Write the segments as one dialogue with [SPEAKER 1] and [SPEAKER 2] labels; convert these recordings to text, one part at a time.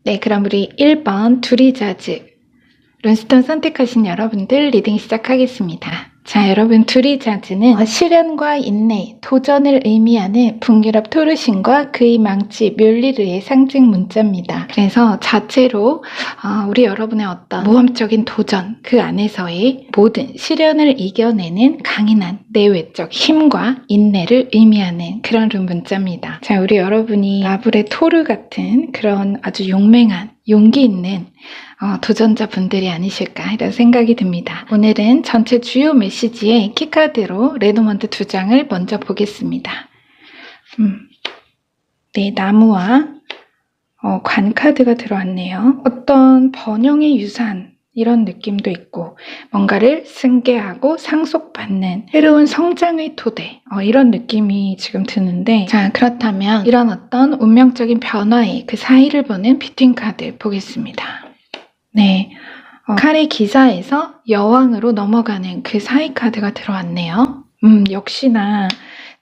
[SPEAKER 1] 네, 그럼 우리 1번 두리자즈 룬스톤 선택하신 여러분들 리딩 시작하겠습니다. 자, 여러분 두리자즈는 시련과 인내, 도전을 의미하는 북유럽 토르신과 그의 망치 뮬리르의 상징 문자입니다. 그래서 자체로 우리 여러분의 어떤 모험적인 도전, 그 안에서의 모든 시련을 이겨내는 강인한 내외적 힘과 인내를 의미하는 그런 룬 문자입니다. 자, 우리 여러분이 라블의 토르 같은 그런 아주 용맹한 용기 있는 도전자분들이 아니실까 이런 생각이 듭니다. 오늘은 전체 주요 메시지의 키카드로 레노먼드 2장을 먼저 보겠습니다. 네, 나무와 관카드가 들어왔네요. 어떤 번영의 유산 이런 느낌도 있고 뭔가를 승계하고 상속받는 새로운 성장의 토대 이런 느낌이 지금 드는데, 자, 그렇다면 이런 어떤 운명적인 변화의 그 사이를 보는 비트윈 카드 보겠습니다. 네, 칼의 기사에서 여왕으로 넘어가는 그 사이 카드가 들어왔네요. 역시나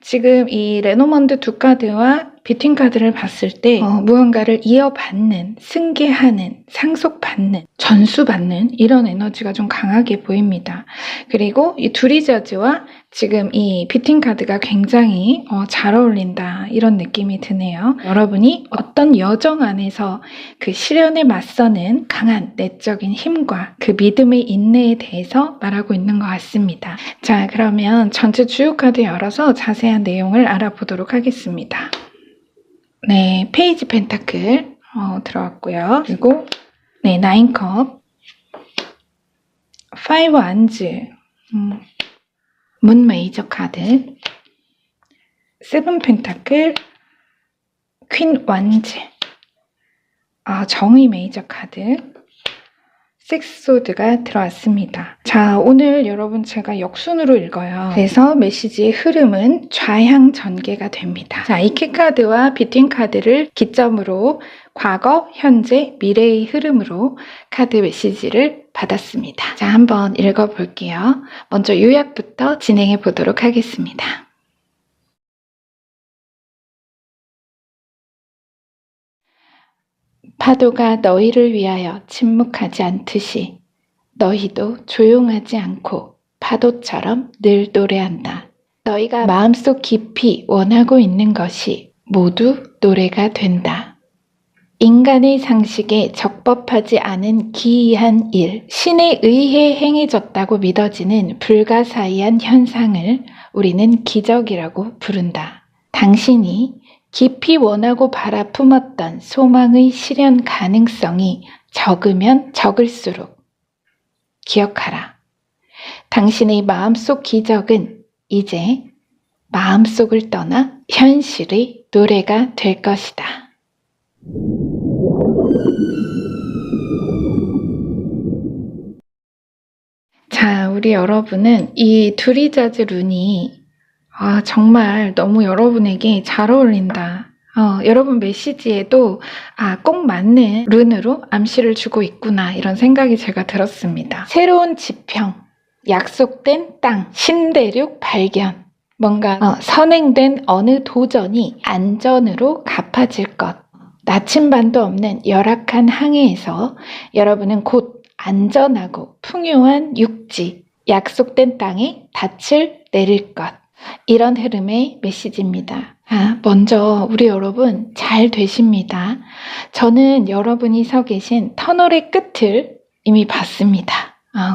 [SPEAKER 1] 지금 이 레노먼드 2카드와 비트윈 카드를 봤을 때 무언가를 이어받는, 승계하는, 상속받는, 전수받는 이런 에너지가 좀 강하게 보입니다. 그리고 이 두리자즈와 지금 이 비트윈 카드가 굉장히 잘 어울린다 이런 느낌이 드네요. 여러분이 어떤 여정 안에서 그 시련에 맞서는 강한 내적인 힘과 그 믿음의 인내에 대해서 말하고 있는 것 같습니다. 자, 그러면 전체 주요 카드 열어서 자세한 내용을 알아보도록 하겠습니다. 네, 페이지 펜타클 들어왔고요. 그리고 네, 9컵, 5 안즈, 문 메이저 카드, 7 펜타클, 퀸 완즈, 정의 메이저 카드, 식스소드가 들어왔습니다. 자, 오늘 여러분 제가 역순으로 읽어요. 그래서 메시지의 흐름은 좌향 전개가 됩니다. 자, 이 키카드와 비트윈 카드를 기점으로 과거, 현재, 미래의 흐름으로 카드 메시지를 받았습니다. 자, 한번 읽어볼게요. 먼저 요약부터 진행해 보도록 하겠습니다. 파도가 너희를 위하여 침묵하지 않듯이 너희도 조용하지 않고 파도처럼 늘 노래한다. 너희가 마음속 깊이 원하고 있는 것이 모두 노래가 된다. 인간의 상식에 적법하지 않은 기이한 일, 신에 의해 행해졌다고 믿어지는 불가사의한 현상을 우리는 기적이라고 부른다. 당신이 깊이 원하고 바라품었던 소망의 실현 가능성이 적으면 적을수록 기억하라. 당신의 마음속 기적은 이제 마음속을 떠나 현실의 노래가 될 것이다. 자, 우리 여러분은 이 두리자즈 룬이 정말 너무 여러분에게 잘 어울린다. 여러분 메시지에도 꼭 맞는 룬으로 암시를 주고 있구나 이런 생각이 제가 들었습니다. 새로운 지평, 약속된 땅, 신대륙 발견, 뭔가 선행된 어느 도전이 안전으로 갚아질 것, 나침반도 없는 열악한 항해에서 여러분은 곧 안전하고 풍요한 육지, 약속된 땅에 닻을 내릴 것, 이런 흐름의 메시지입니다. 먼저 우리 여러분 잘 되십니다. 저는 여러분이 서 계신 터널의 끝을 이미 봤습니다.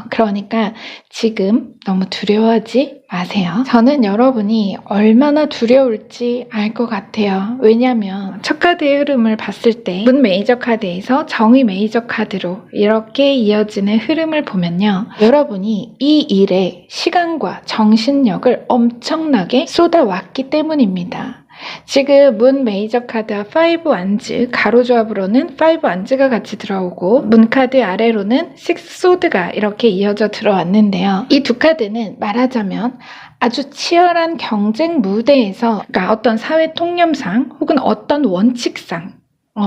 [SPEAKER 1] 그러니까 지금 너무 두려워하지 마세요. 저는 여러분이 얼마나 두려울지 알 것 같아요. 왜냐하면 첫 카드의 흐름을 봤을 때 문 메이저 카드에서 정의 메이저 카드로 이렇게 이어지는 흐름을 보면요. 여러분이 이 일에 시간과 정신력을 엄청나게 쏟아왔기 때문입니다. 지금 문 메이저 카드와 5 완즈, 가로 조합으로는 5 완즈가 같이 들어오고 문 카드 아래로는 6 소드가 이렇게 이어져 들어왔는데요. 이 두 카드는 말하자면 아주 치열한 경쟁 무대에서, 그러니까 어떤 사회 통념상 혹은 어떤 원칙상,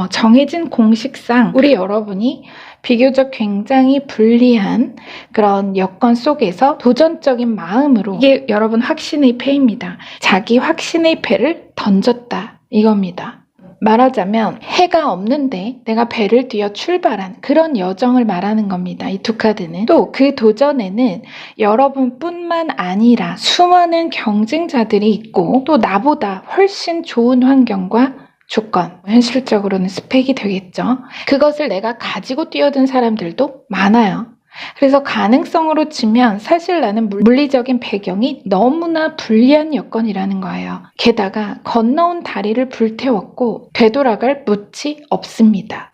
[SPEAKER 1] 정해진 공식상 우리 여러분이 비교적 굉장히 불리한 그런 여건 속에서 도전적인 마음으로, 이게 여러분 확신의 패입니다. 자기 확신의 패를 던졌다 이겁니다. 말하자면 해가 없는데 내가 배를 뛰어 출발한 그런 여정을 말하는 겁니다. 이 두 카드는. 또 그 도전에는 여러분뿐만 아니라 수많은 경쟁자들이 있고 또 나보다 훨씬 좋은 환경과 조건, 현실적으로는 스펙이 되겠죠. 그것을 내가 가지고 뛰어든 사람들도 많아요. 그래서 가능성으로 치면 사실 나는 물리적인 배경이 너무나 불리한 여건이라는 거예요. 게다가 건너온 다리를 불태웠고 되돌아갈 묻이 없습니다.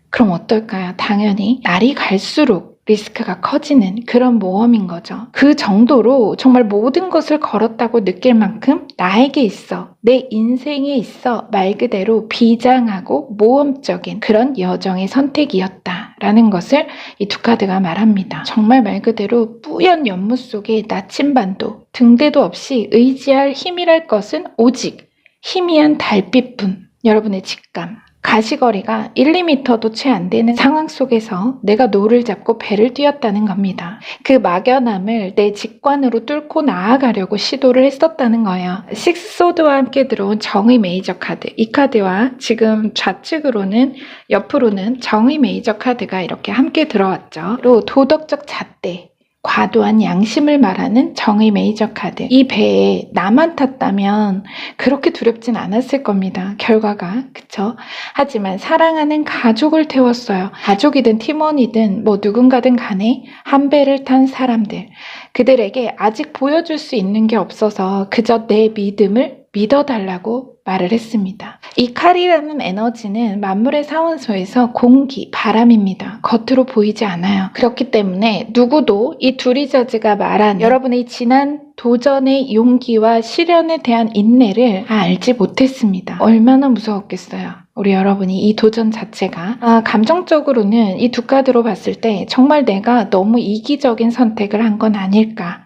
[SPEAKER 1] 그럼 어떨까요? 당연히 날이 갈수록 리스크가 커지는 그런 모험인 거죠. 그 정도로 정말 모든 것을 걸었다고 느낄 만큼 나에게 있어, 내 인생에 있어 말 그대로 비장하고 모험적인 그런 여정의 선택이었다라는 것을 이 두 카드가 말합니다. 정말 말 그대로 뿌연 연못 속에 나침반도 등대도 없이 의지할 힘이랄 것은 오직 희미한 달빛뿐. 여러분의 직감, 가시거리가 1, 2m도 채 안 되는 상황 속에서 내가 노를 잡고 배를 뛰었다는 겁니다. 그 막연함을 내 직관으로 뚫고 나아가려고 시도를 했었다는 거예요. 6 소드와 함께 들어온 정의 메이저 카드, 이 카드와 지금 좌측으로는, 옆으로는 정의 메이저 카드가 이렇게 함께 들어왔죠. 또 도덕적 잣대, 과도한 양심을 말하는 정의 메이저 카드. 이 배에 나만 탔다면 그렇게 두렵진 않았을 겁니다. 결과가. 그쵸? 하지만 사랑하는 가족을 태웠어요. 가족이든 팀원이든 누군가든 간에 한 배를 탄 사람들. 그들에게 아직 보여줄 수 있는 게 없어서 그저 내 믿음을 믿어달라고 말을 했습니다. 이 칼이라는 에너지는 만물의 사원소에서 공기, 바람입니다. 겉으로 보이지 않아요. 그렇기 때문에 누구도 이 두리자즈가 말한 여러분의 지난 도전의 용기와 시련에 대한 인내를 알지 못했습니다. 얼마나 무서웠겠어요. 우리 여러분이 이 도전 자체가 감정적으로는 이 두 카드로 봤을 때 정말 내가 너무 이기적인 선택을 한 건 아닐까.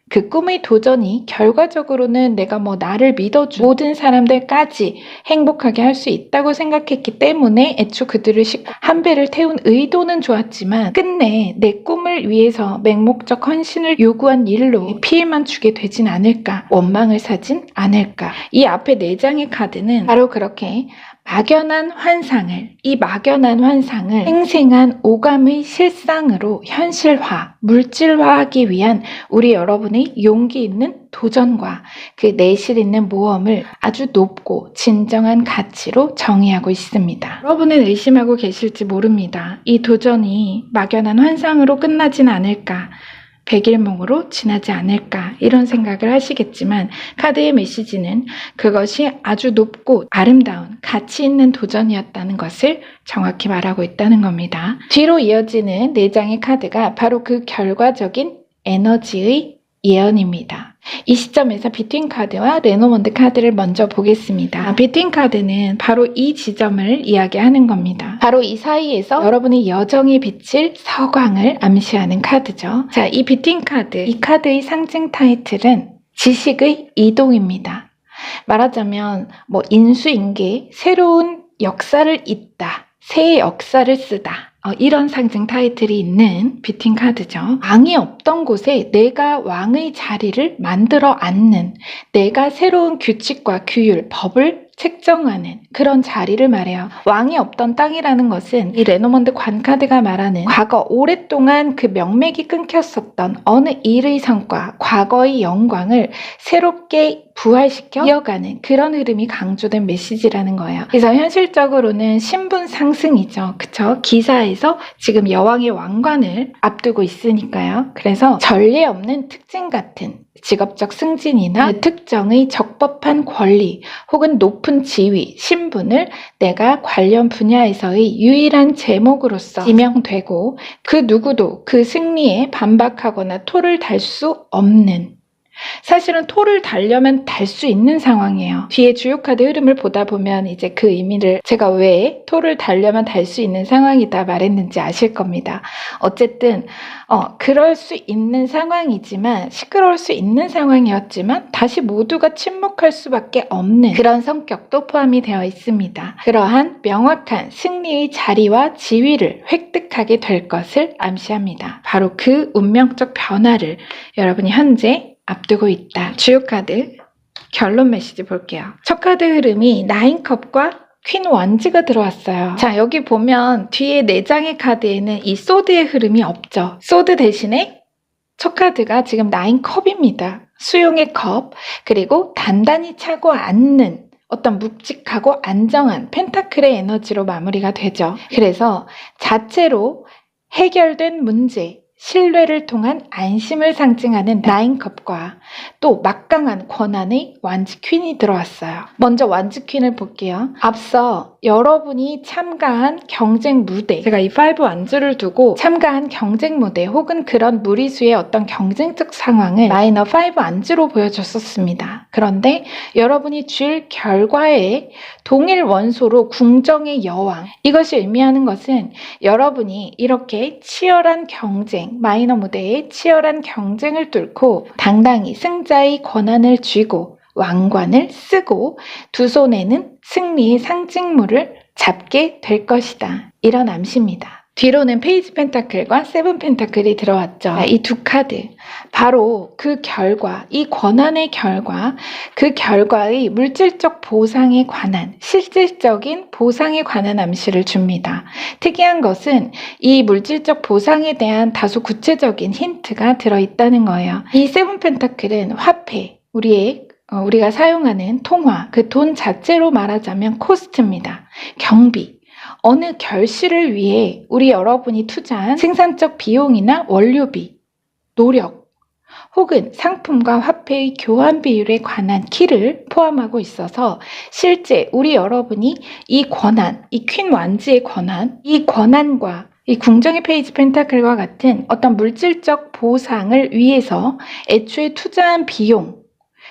[SPEAKER 1] 그 꿈의 도전이 결과적으로는 내가 나를 믿어준 모든 사람들까지 행복하게 할 수 있다고 생각했기 때문에 애초 그들을 한 배를 태운 의도는 좋았지만 끝내 내 꿈을 위해서 맹목적 헌신을 요구한 일로 피해만 주게 되진 않을까, 원망을 사진 않을까. 이 앞에 4장의 카드는 바로 그렇게 이 막연한 환상을 생생한 오감의 실상으로 현실화, 물질화하기 위한 우리 여러분의 용기 있는 도전과 그 내실 있는 모험을 아주 높고 진정한 가치로 정의하고 있습니다. 여러분은 의심하고 계실지 모릅니다. 이 도전이 막연한 환상으로 끝나진 않을까, 백일몽으로 지나지 않을까, 이런 생각을 하시겠지만 카드의 메시지는 그것이 아주 높고 아름다운 가치 있는 도전이었다는 것을 정확히 말하고 있다는 겁니다. 뒤로 이어지는 4장의 카드가 바로 그 결과적인 에너지의 예언입니다. 이 시점에서 비트윈 카드와 레노먼드 카드를 먼저 보겠습니다. 비트윈 카드는 바로 이 지점을 이야기하는 겁니다. 바로 이 사이에서 여러분의 여정에 비칠 서광을 암시하는 카드죠. 자, 이 비트윈 카드, 이 카드의 상징 타이틀은 지식의 이동입니다. 말하자면 인수인계, 새로운 역사를 잇다, 새 역사를 쓰다, 이런 상징 타이틀이 있는 비트윈 카드죠. 왕이 없던 곳에 내가 왕의 자리를 만들어 앉는, 내가 새로운 규칙과 규율, 법을 책정하는 그런 자리를 말해요. 왕이 없던 땅이라는 것은 이 레노먼드 관 카드가 말하는 과거 오랫동안 그 명맥이 끊겼었던 어느 일의 성과, 과거의 영광을 새롭게 부활시켜 이어가는 그런 흐름이 강조된 메시지라는 거예요. 그래서 현실적으로는 신분 상승이죠. 그쵸? 기사에서 지금 여왕의 왕관을 앞두고 있으니까요. 그래서 전례 없는 특징 같은 직업적 승진이나 특정의 적법한 권리 혹은 높은 지위, 신분을 내가 관련 분야에서의 유일한 제목으로서 지명되고 그 누구도 그 승리에 반박하거나 토를 달 수 없는, 사실은 토를 달려면 달 수 있는 상황이에요. 뒤에 주요 카드 흐름을 보다 보면 이제 그 의미를 제가 왜 토를 달려면 달 수 있는 상황이다 말했는지 아실 겁니다. 어쨌든 그럴 수 있는 상황이지만, 시끄러울 수 있는 상황이었지만 다시 모두가 침묵할 수밖에 없는 그런 성격도 포함이 되어 있습니다. 그러한 명확한 승리의 자리와 지위를 획득하게 될 것을 암시합니다. 바로 그 운명적 변화를 여러분이 현재 앞두고 있다. 주요 카드 결론 메시지 볼게요. 첫 카드 흐름이 9컵과 퀸 원즈가 들어왔어요. 자, 여기 보면 뒤에 4장의 카드에는 이 소드의 흐름이 없죠. 소드 대신에 첫 카드가 지금 9컵입니다. 수용의 컵, 그리고 단단히 차고 앉는 어떤 묵직하고 안정한 펜타클의 에너지로 마무리가 되죠. 그래서 자체로 해결된 문제, 신뢰를 통한 안심을 상징하는 9컵과 또 막강한 권한의 완즈 퀸이 들어왔어요. 먼저 완즈 퀸을 볼게요. 앞서 여러분이 참가한 경쟁 무대, 제가 이 5 완즈를 두고 참가한 경쟁 무대 혹은 그런 무리수의 어떤 경쟁적 상황을 마이너 5 완즈로 보여줬었습니다. 그런데 여러분이 줄 결과에 동일 원소로 궁정의 여왕, 이것이 의미하는 것은 여러분이 이렇게 치열한 경쟁, 마이너 무대에 치열한 경쟁을 뚫고 당당히 승자의 권한을 쥐고 왕관을 쓰고 두 손에는 승리의 상징물을 잡게 될 것이다. 이런 암시입니다. 뒤로는 페이지 펜타클과 세븐 펜타클이 들어왔죠. 이 두 카드, 바로 그 결과, 이 권한의 결과, 그 결과의 물질적 보상에 관한, 실질적인 보상에 관한 암시를 줍니다. 특이한 것은 이 물질적 보상에 대한 다소 구체적인 힌트가 들어있다는 거예요. 이 세븐 펜타클은 화폐, 우리가 사용하는 통화, 그 돈 자체로 말하자면 코스트입니다. 경비, 어느 결실을 위해 우리 여러분이 투자한 생산적 비용이나 원료비, 노력, 혹은 상품과 화폐의 교환 비율에 관한 키를 포함하고 있어서 실제 우리 여러분이 이 권한, 이 퀸 완즈의 권한, 이 권한과 이 궁정의 페이지 펜타클과 같은 어떤 물질적 보상을 위해서 애초에 투자한 비용,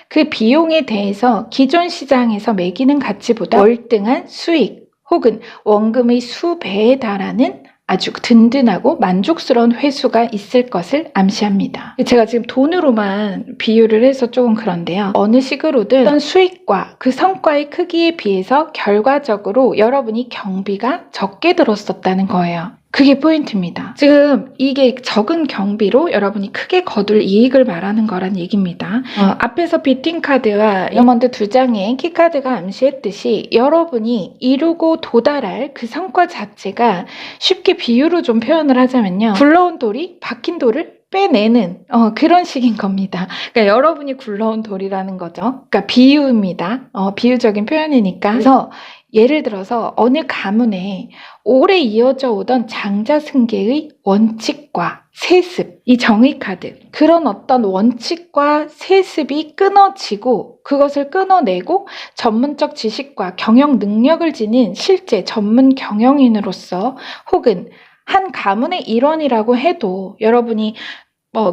[SPEAKER 1] 그 비용에 대해서 기존 시장에서 매기는 가치보다 월등한 수익 혹은 원금의 수배에 달하는 아주 든든하고 만족스러운 회수가 있을 것을 암시합니다. 제가 지금 돈으로만 비유를 해서 조금 그런데요. 어느 식으로든 어떤 수익과 그 성과의 크기에 비해서 결과적으로 여러분이 경비가 적게 들었었다는 거예요. 그게 포인트입니다. 지금 이게 적은 경비로 여러분이 크게 거둘 이익을 말하는 거란 얘기입니다. 앞에서 비팅카드와 다이아몬드 2장의 키카드가 암시했듯이 여러분이 이루고 도달할 그 성과 자체가 쉽게 비유로 좀 표현을 하자면요. 굴러온 돌이 박힌 돌을 빼내는 그런 식인 겁니다. 그러니까 여러분이 굴러온 돌이라는 거죠. 그러니까 비유입니다. 비유적인 표현이니까. 그래서 예를 들어서 어느 가문에 오래 이어져 오던 장자승계의 원칙과 세습, 이 정의카드, 그런 어떤 원칙과 세습이 끊어지고 그것을 끊어내고 전문적 지식과 경영 능력을 지닌 실제 전문 경영인으로서 혹은 한 가문의 일원이라고 해도 여러분이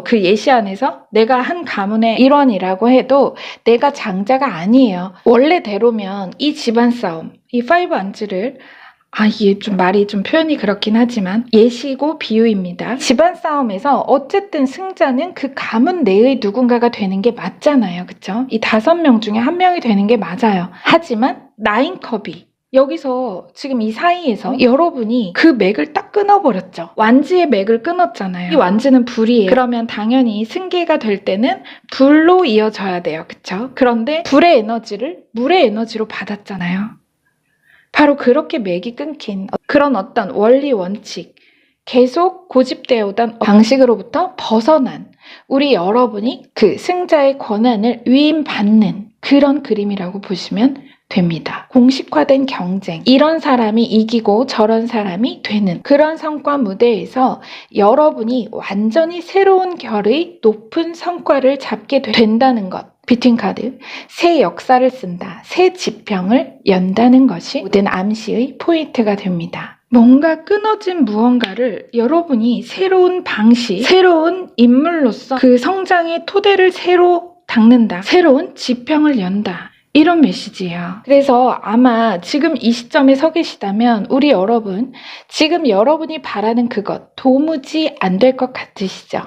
[SPEAKER 1] 그 예시 안에서 내가 한 가문의 일원이라고 해도 내가 장자가 아니에요. 원래대로면 이 집안 싸움, 이 5 안지를 이게 좀 말이 좀 표현이 그렇긴 하지만 예시고 비유입니다. 집안 싸움에서 어쨌든 승자는 그 가문 내의 누군가가 되는 게 맞잖아요. 그쵸? 이 5명 중에 1명이 되는 게 맞아요. 하지만 나인컵이 여기서 지금 이 사이에서 여러분이 그 맥을 딱 끊어버렸죠. 완지의 맥을 끊었잖아요. 이 완지는 불이에요. 그러면 당연히 승계가 될 때는 불로 이어져야 돼요. 그쵸? 그런데 불의 에너지를 물의 에너지로 받았잖아요. 바로 그렇게 맥이 끊긴 그런 어떤 원리 원칙, 계속 고집되어 오던 방식으로부터 벗어난 우리 여러분이 그 승자의 권한을 위임받는 그런 그림이라고 보시면 됩니다. 공식화된 경쟁, 이런 사람이 이기고 저런 사람이 되는 그런 성과 무대에서 여러분이 완전히 새로운 결의 높은 성과를 잡게 된다는 것. 비팅카드, 새 역사를 쓴다, 새 지평을 연다는 것이 모든 암시의 포인트가 됩니다. 뭔가 끊어진 무언가를 여러분이 새로운 방식, 새로운 인물로서 그 성장의 토대를 새로 닦는다, 새로운 지평을 연다. 이런 메시지예요. 그래서 아마 지금 이 시점에 서 계시다면 우리 여러분, 지금 여러분이 바라는 그것 도무지 안 될 것 같으시죠?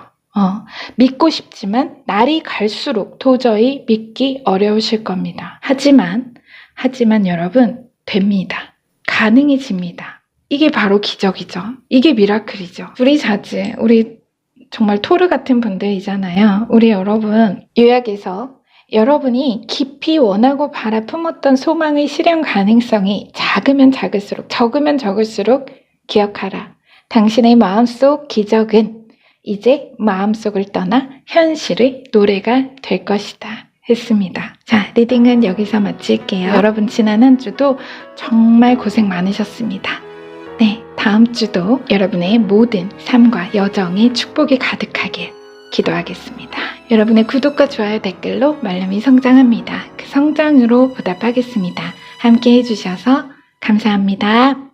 [SPEAKER 1] 믿고 싶지만 날이 갈수록 도저히 믿기 어려우실 겁니다. 하지만 여러분 됩니다. 가능해집니다. 이게 바로 기적이죠. 이게 미라클이죠. 우리 자제, 우리 정말 토르 같은 분들이잖아요. 우리 여러분, 요약해서 여러분이 깊이 원하고 바라 품었던 소망의 실현 가능성이 작으면 작을수록, 적으면 적을수록 기억하라. 당신의 마음속 기적은 이제 마음속을 떠나 현실의 노래가 될 것이다 했습니다. 자, 리딩은 여기서 마칠게요. 여러분 지난 한 주도 정말 고생 많으셨습니다. 네, 다음 주도 여러분의 모든 삶과 여정에 축복이 가득하길 기도하겠습니다. 여러분의 구독과 좋아요 댓글로 말름이 성장합니다. 그 성장으로 보답하겠습니다. 함께 해주셔서 감사합니다.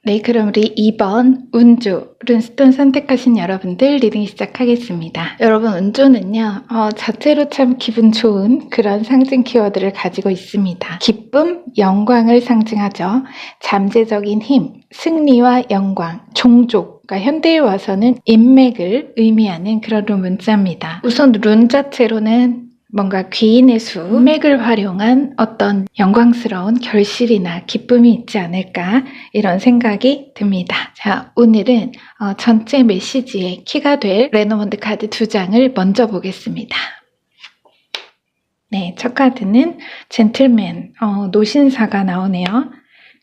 [SPEAKER 1] 네, 그럼 우리 2번 운조, 룬스톤 선택하신 여러분들 리딩 시작하겠습니다. 여러분, 운조는요, 자체로 참 기분 좋은 그런 상징 키워드를 가지고 있습니다. 기쁨, 영광을 상징하죠. 잠재적인 힘, 승리와 영광, 종족, 그러니까 현대에 와서는 인맥을 의미하는 그런 문자입니다. 우선 룬 자체로는 뭔가 귀인의 수, 맥을 활용한 어떤 영광스러운 결실이나 기쁨이 있지 않을까 이런 생각이 듭니다. 자, 오늘은 전체 메시지의 키가 될 레노먼드 카드 2장을 먼저 보겠습니다. 네, 첫 카드는 젠틀맨, 노신사가 나오네요.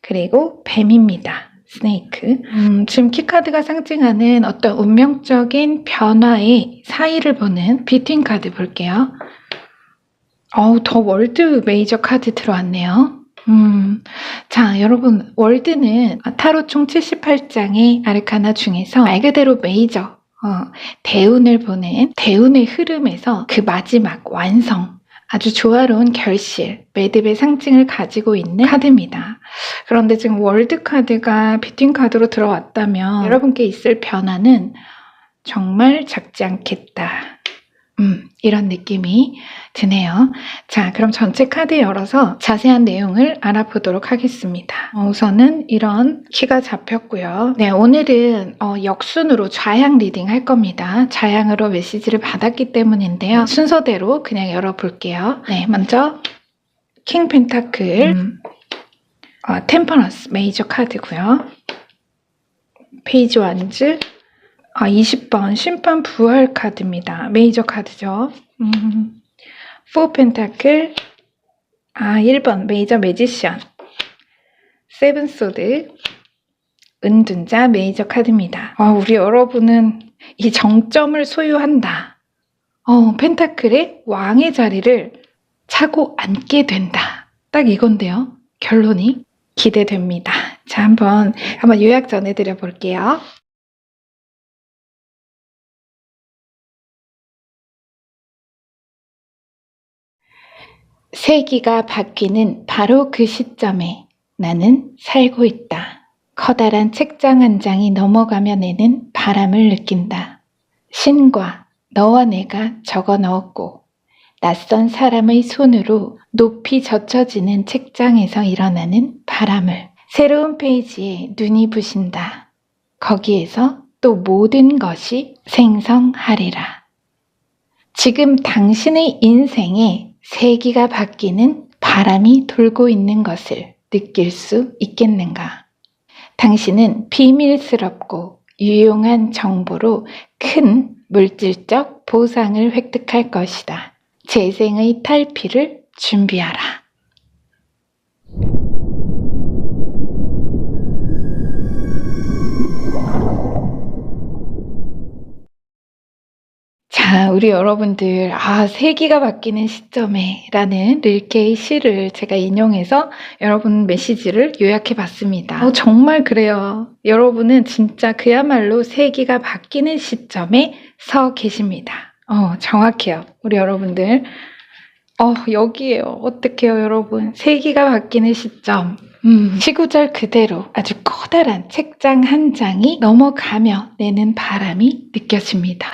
[SPEAKER 1] 그리고 뱀입니다. 스네이크. 지금 키카드가 상징하는 어떤 운명적인 변화의 사이를 보는 비트윈 카드 볼게요. 더 월드 메이저 카드 들어왔네요. 자, 여러분, 월드는 타로 총 78장의 아르카나 중에서 말 그대로 메이저, 대운을 보는 대운의 흐름에서 그 마지막 완성, 아주 조화로운 결실, 매듭의 상징을 가지고 있는 카드입니다. 그런데 지금 월드 카드가 비트윈 카드로 들어왔다면 여러분께 있을 변화는 정말 작지 않겠다. 이런 느낌이 드네요. 자, 그럼 전체 카드 열어서 자세한 내용을 알아보도록 하겠습니다. 우선은 이런 키가 잡혔고요. 네, 오늘은 역순으로 좌향 리딩 할 겁니다. 좌향으로 메시지를 받았기 때문인데요. 순서대로 그냥 열어볼게요. 네, 먼저 킹 펜타클, 템퍼런스 메이저 카드고요. 페이지 완즈, 20번 심판 부활 카드입니다. 메이저 카드죠. 4 펜타클, 1번 메이저 매지션, 7 소드, 은둔자 메이저 카드입니다. 우리 여러분은 이 정점을 소유한다. 펜타클의 왕의 자리를 차고 앉게 된다. 딱 이건데요. 결론이 기대됩니다. 자, 한번 요약 전해드려 볼게요. 세기가 바뀌는 바로 그 시점에 나는 살고 있다. 커다란 책장 한 장이 넘어가면 에는 바람을 느낀다. 신과 너와 내가 적어 넣었고 낯선 사람의 손으로 높이 젖혀지는 책장에서 일어나는 바람을 새로운 페이지에 눈이 부신다. 거기에서 또 모든 것이 생성하리라. 지금 당신의 인생에 세기가 바뀌는 바람이 돌고 있는 것을 느낄 수 있겠는가? 당신은 비밀스럽고 유용한 정보로 큰 물질적 보상을 획득할 것이다. 재생의 탈피를 준비하라. 자, 우리 여러분들, 세기가 바뀌는 시점에 라는 릴케의 시를 제가 인용해서 여러분 메시지를 요약해 봤습니다. 정말 그래요. 여러분은 진짜 그야말로 세기가 바뀌는 시점에 서 계십니다. 정확해요. 우리 여러분들. 여기에요. 어떡해요, 여러분. 세기가 바뀌는 시점. 시구절 그대로 아주 커다란 책장 한 장이 넘어가며 내는 바람이 느껴집니다.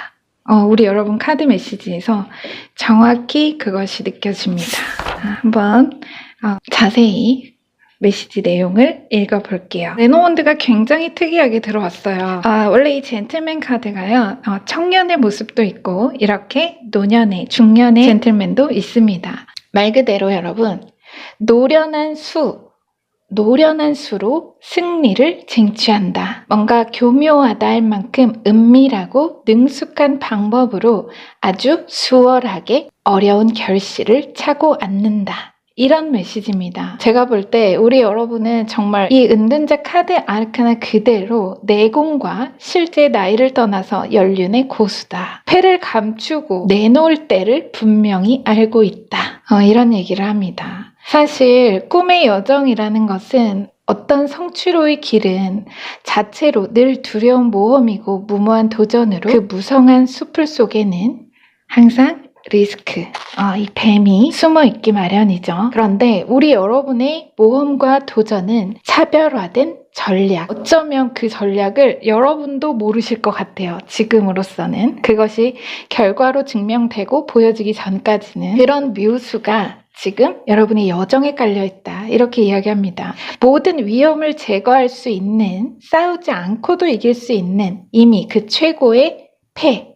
[SPEAKER 1] 우리 여러분 카드 메시지에서 정확히 그것이 느껴집니다. 한번 자세히 메시지 내용을 읽어볼게요. 레노원드가 굉장히 특이하게 들어왔어요. 원래 이 젠틀맨 카드가요. 청년의 모습도 있고 이렇게 노년의 중년의 젠틀맨도 있습니다. 말 그대로 여러분 노련한 수로 승리를 쟁취한다. 뭔가 교묘하다 할 만큼 은밀하고 능숙한 방법으로 아주 수월하게 어려운 결실을 차고 앉는다. 이런 메시지입니다. 제가 볼 때 우리 여러분은 정말 이 은둔자 카드 아르카나 그대로 내공과 실제 나이를 떠나서 연륜의 고수다. 패를 감추고 내놓을 때를 분명히 알고 있다. 이런 얘기를 합니다. 사실 꿈의 여정이라는 것은 어떤 성취로의 길은 자체로 늘 두려운 모험이고 무모한 도전으로 그 무성한 숲을 속에는 항상 리스크, 이 뱀이 숨어 있기 마련이죠. 그런데 우리 여러분의 모험과 도전은 차별화된 전략. 어쩌면 그 전략을 여러분도 모르실 것 같아요. 지금으로서는. 그것이 결과로 증명되고 보여지기 전까지는 그런 묘수가 지금 여러분의 여정에 깔려있다. 이렇게 이야기합니다. 모든 위험을 제거할 수 있는, 싸우지 않고도 이길 수 있는 이미 그 최고의 패.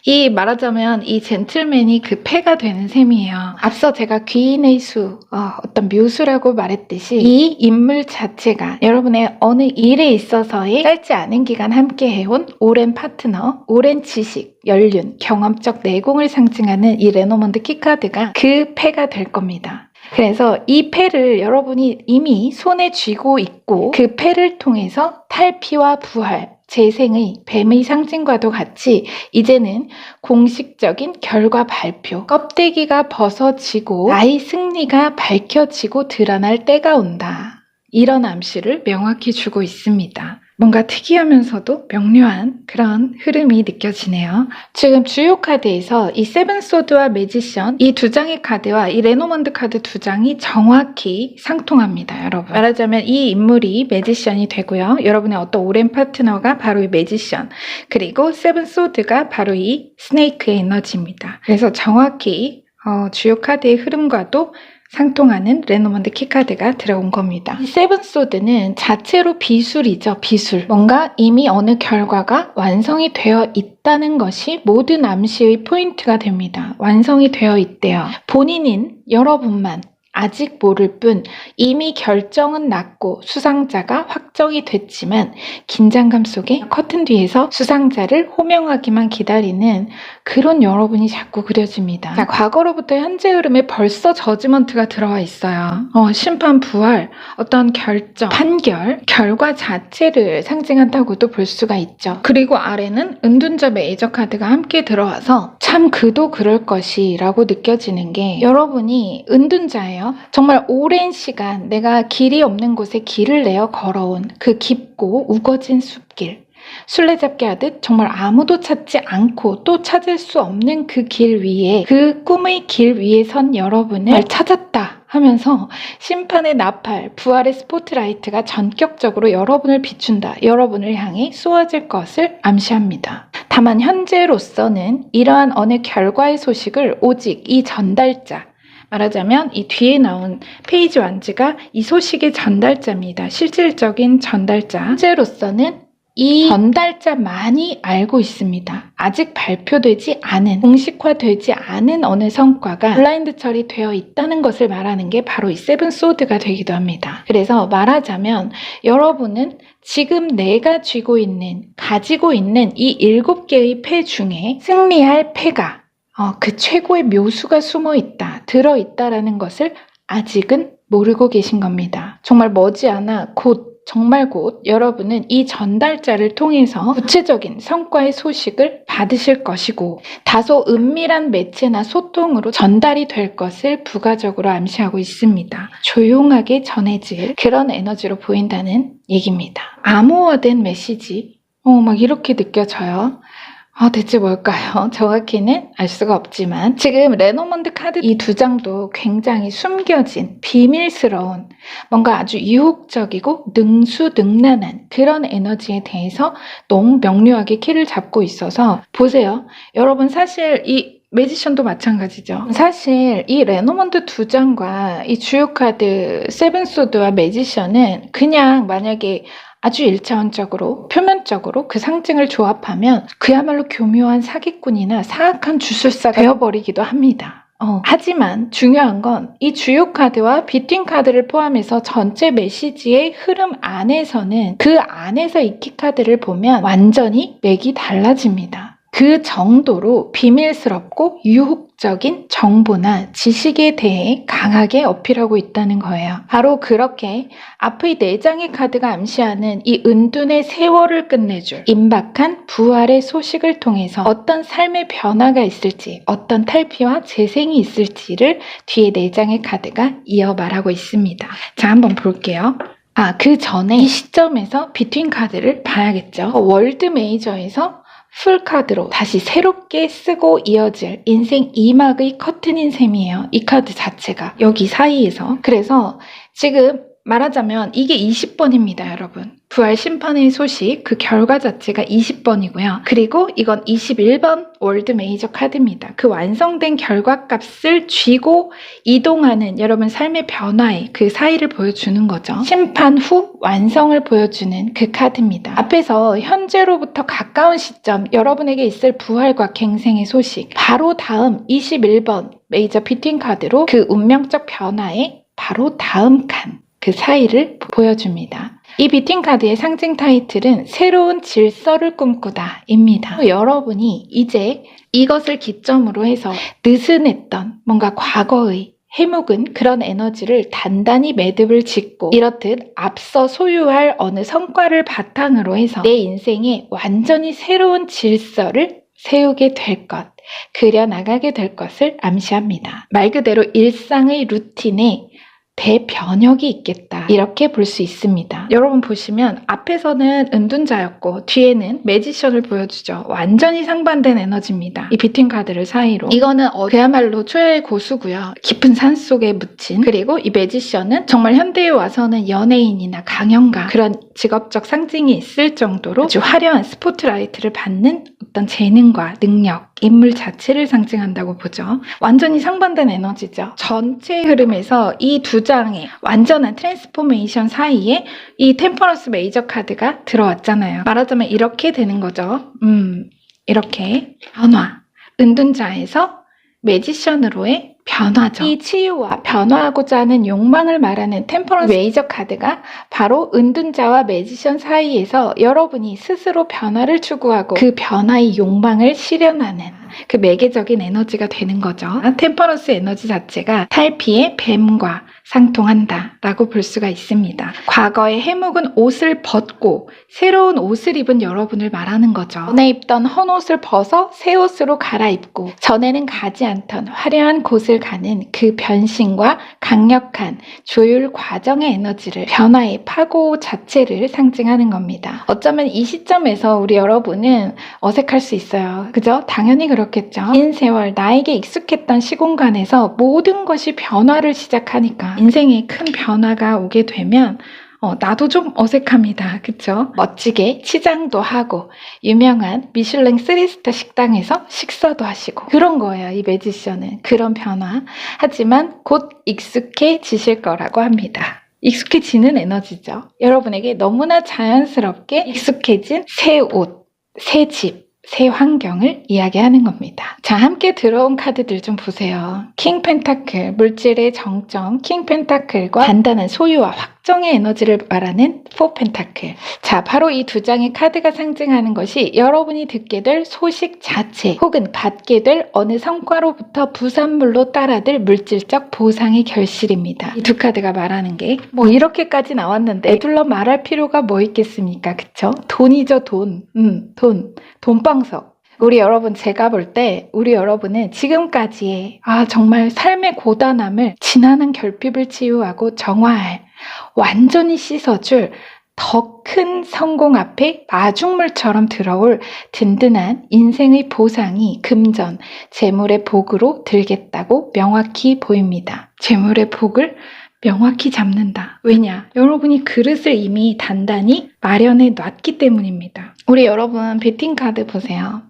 [SPEAKER 1] 이 말하자면 이 젠틀맨이 그 패가 되는 셈이에요. 앞서 제가 귀인의 수, 어떤 묘수라고 말했듯이 이 인물 자체가 여러분의 어느 일에 있어서의 짧지 않은 기간 함께 해온 오랜 파트너, 오랜 지식, 연륜, 경험적 내공을 상징하는 이 레노먼드 키카드가 그 패가 될 겁니다. 그래서 이 패를 여러분이 이미 손에 쥐고 있고 그 패를 통해서 탈피와 부활, 재생의 뱀의 상징과도 같이 이제는 공식적인 결과 발표, 껍데기가 벗어지고 나의 승리가 밝혀지고 드러날 때가 온다. 이런 암시를 명확히 주고 있습니다. 뭔가 특이하면서도 명료한 그런 흐름이 느껴지네요. 지금 주요 카드에서 이 세븐소드와 매지션 이 두 장의 카드와 이 레노먼드 카드 두 장이 정확히 상통합니다. 여러분, 말하자면 이 인물이 매지션이 되고요. 여러분의 어떤 오랜 파트너가 바로 이 매지션, 그리고 세븐소드가 바로 이 스네이크의 에너지입니다. 그래서 정확히 주요 카드의 흐름과도 상통하는 레노먼드 키카드가 들어온 겁니다. 이 세븐소드는 자체로 비술이죠. 비술. 뭔가 이미 어느 결과가 완성이 되어 있다는 것이 모든 암시의 포인트가 됩니다. 완성이 되어 있대요. 본인인 여러분만 아직 모를 뿐 이미 결정은 났고 수상자가 확정이 됐지만 긴장감 속에 커튼 뒤에서 수상자를 호명하기만 기다리는 그런 여러분이 자꾸 그려집니다. 자, 과거로부터 현재 흐름에 벌써 저지먼트가 들어와 있어요. 심판, 부활, 어떤 결정, 판결, 결과 자체를 상징한다고도 볼 수가 있죠. 그리고 아래는 은둔자 메이저 카드가 함께 들어와서 참 그도 그럴 것이라고 느껴지는 게 여러분이 은둔자예요. 정말 오랜 시간 내가 길이 없는 곳에 길을 내어 걸어온 그 깊고 우거진 숲길, 술래잡기 하듯 정말 아무도 찾지 않고 또 찾을 수 없는 그 길 위에, 그 꿈의 길 위에 선 여러분을 찾았다 하면서 심판의 나팔, 부활의 스포트라이트가 전격적으로 여러분을 비춘다, 여러분을 향해 쏘아질 것을 암시합니다. 다만 현재로서는 이러한 어느 결과의 소식을 오직 이 전달자, 말하자면 이 뒤에 나온 페이지 완즈가 이 소식의 전달자입니다. 실질적인 전달자. 현재로서는 이 전달자만이 알고 있습니다. 아직 발표되지 않은, 공식화되지 않은 어느 성과가 블라인드 처리되어 있다는 것을 말하는 게 바로 이 세븐소드가 되기도 합니다. 그래서 말하자면 여러분은 지금 내가 가지고 있는 이 7개의 패 중에 승리할 패가 그 최고의 묘수가 숨어있다, 들어있다라는 것을 아직은 모르고 계신 겁니다. 정말 머지않아 정말 곧 여러분은 이 전달자를 통해서 구체적인 성과의 소식을 받으실 것이고 다소 은밀한 매체나 소통으로 전달이 될 것을 부가적으로 암시하고 있습니다. 조용하게 전해질 그런 에너지로 보인다는 얘기입니다. 암호화된 메시지, 막 이렇게 느껴져요. 대체 뭘까요? 정확히는 알 수가 없지만 지금 레노먼드 카드 이 두 장도 굉장히 숨겨진 비밀스러운 뭔가 아주 유혹적이고 능수능란한 그런 에너지에 대해서 너무 명료하게 키를 잡고 있어서 보세요. 여러분, 사실 이 매지션도 마찬가지죠. 사실 이 레노먼드 두 장과 이 주요 카드 세븐소드와 매지션은 그냥 만약에 아주 일차원적으로, 표면적으로 그 상징을 조합하면 그야말로 교묘한 사기꾼이나 사악한 주술사가 되어버리기도 합니다. 하지만 중요한 건 이 주요 카드와 비트윈 카드를 포함해서 전체 메시지의 흐름 안에서는 그 안에서 이 키카드를 보면 완전히 맥이 달라집니다. 그 정도로 비밀스럽고 유혹적인 정보나 지식에 대해 강하게 어필하고 있다는 거예요. 바로 그렇게 앞의 4장의 카드가 암시하는 이 은둔의 세월을 끝내줄 임박한 부활의 소식을 통해서 어떤 삶의 변화가 있을지, 어떤 탈피와 재생이 있을지를 뒤에 4장의 카드가 이어 말하고 있습니다. 자, 한번 볼게요. 그 전에 이 시점에서 비트윈 카드를 봐야겠죠. 월드 메이저에서 풀카드로 다시 새롭게 쓰고 이어질 인생 2막의 커튼인 셈이에요. 이 카드 자체가 여기 사이에서. 그래서 지금 말하자면 이게 20번입니다, 여러분. 부활 심판의 소식, 그 결과 자체가 20번이고요. 그리고 이건 21번 월드 메이저 카드입니다. 그 완성된 결과값을 쥐고 이동하는 여러분 삶의 변화의 그 사이를 보여주는 거죠. 심판 후 완성을 보여주는 그 카드입니다. 앞에서 현재로부터 가까운 시점, 여러분에게 있을 부활과 갱생의 소식, 바로 다음 21번 메이저 비트윈 카드로 그 운명적 변화의 바로 다음 칸, 그 사이를 보여줍니다. 이 비트윈 카드의 상징 타이틀은 새로운 질서를 꿈꾸다 입니다. 여러분이 이제 이것을 기점으로 해서 느슨했던 뭔가 과거의 해묵은 그런 에너지를 단단히 매듭을 짓고 이렇듯 앞서 소유할 어느 성과를 바탕으로 해서 내 인생에 완전히 새로운 질서를 세우게 될 것, 그려나가게 될 것을 암시합니다. 말 그대로 일상의 루틴에 대변혁이 있겠다, 이렇게 볼 수 있습니다. 여러분 보시면 앞에서는 은둔자였고 뒤에는 매지션을 보여주죠. 완전히 상반된 에너지입니다. 이 비트윈 카드를 사이로. 이거는 그야말로 초야의 고수고요. 깊은 산 속에 묻힌. 그리고 이 매지션은 정말 현대에 와서는 연예인이나 강연가, 그런 직업적 상징이 있을 정도로 아주 화려한 스포트라이트를 받는 어떤 재능과 능력, 인물 자체를 상징한다고 보죠. 완전히 상반된 에너지죠. 전체 흐름에서 이 두 장의 완전한 트랜스포메이션 사이에 이 템퍼런스 메이저 카드가 들어왔잖아요. 말하자면 이렇게 되는 거죠. 이렇게 변화, 은둔자에서 매지션으로의 변화죠. 이 치유와 변화하고자 하는 욕망을 말하는 템퍼런스 메이저 카드가 바로 은둔자와 매지션 사이에서 여러분이 스스로 변화를 추구하고 그 변화의 욕망을 실현하는 그 매개적인 에너지가 되는 거죠. 템퍼런스 에너지 자체가 탈피의 뱀과 상통한다 라고 볼 수가 있습니다. 과거에 해묵은 옷을 벗고 새로운 옷을 입은 여러분을 말하는 거죠. 전에 입던 헌옷을 벗어 새 옷으로 갈아입고 전에는 가지 않던 화려한 곳을 가는 그 변신과 강력한 조율 과정의 에너지를, 변화의 파고 자체를 상징하는 겁니다. 어쩌면 이 시점에서 우리 여러분은 어색할 수 있어요. 그죠? 당연히 그렇겠죠. 긴 세월 나에게 익숙했던 시공간에서 모든 것이 변화를 시작하니까 인생에 큰 변화가 오게 되면 나도 좀 어색합니다. 그쵸? 멋지게 치장도 하고 유명한 미슐랭 3스타 식당에서 식사도 하시고 그런 거예요. 이 매지션은. 그런 변화. 하지만 곧 익숙해지실 거라고 합니다. 익숙해지는 에너지죠. 여러분에게 너무나 자연스럽게 익숙해진 새 옷, 새 집, 새 환경을 이야기하는 겁니다. 자, 함께 들어온 카드들 좀 보세요. 킹 펜타클, 물질의 정점 킹 펜타클과 단단한 소유와 확정의 에너지를 말하는 포 펜타클. 자, 바로 이 두 장의 카드가 상징하는 것이 여러분이 듣게 될 소식 자체 혹은 받게 될 어느 성과로부터 부산물로 따라들 물질적 보상의 결실입니다. 이 두 카드가 말하는 게 뭐 이렇게까지 나왔는데 애둘러 말할 필요가 뭐 있겠습니까? 그쵸? 돈이죠, 돈. 돈방석. 우리 여러분, 제가 볼 때 우리 여러분은 지금까지의 정말 삶의 고단함을 지난한 결핍을 치유하고 정화할, 완전히 씻어줄 더 큰 성공 앞에 마중물처럼 들어올 든든한 인생의 보상이 금전, 재물의 복으로 들겠다고 명확히 보입니다. 재물의 복을 명확히 잡는다. 왜냐? 여러분이 그릇을 이미 단단히 마련해 놨기 때문입니다. 우리 여러분 베팅 카드 보세요.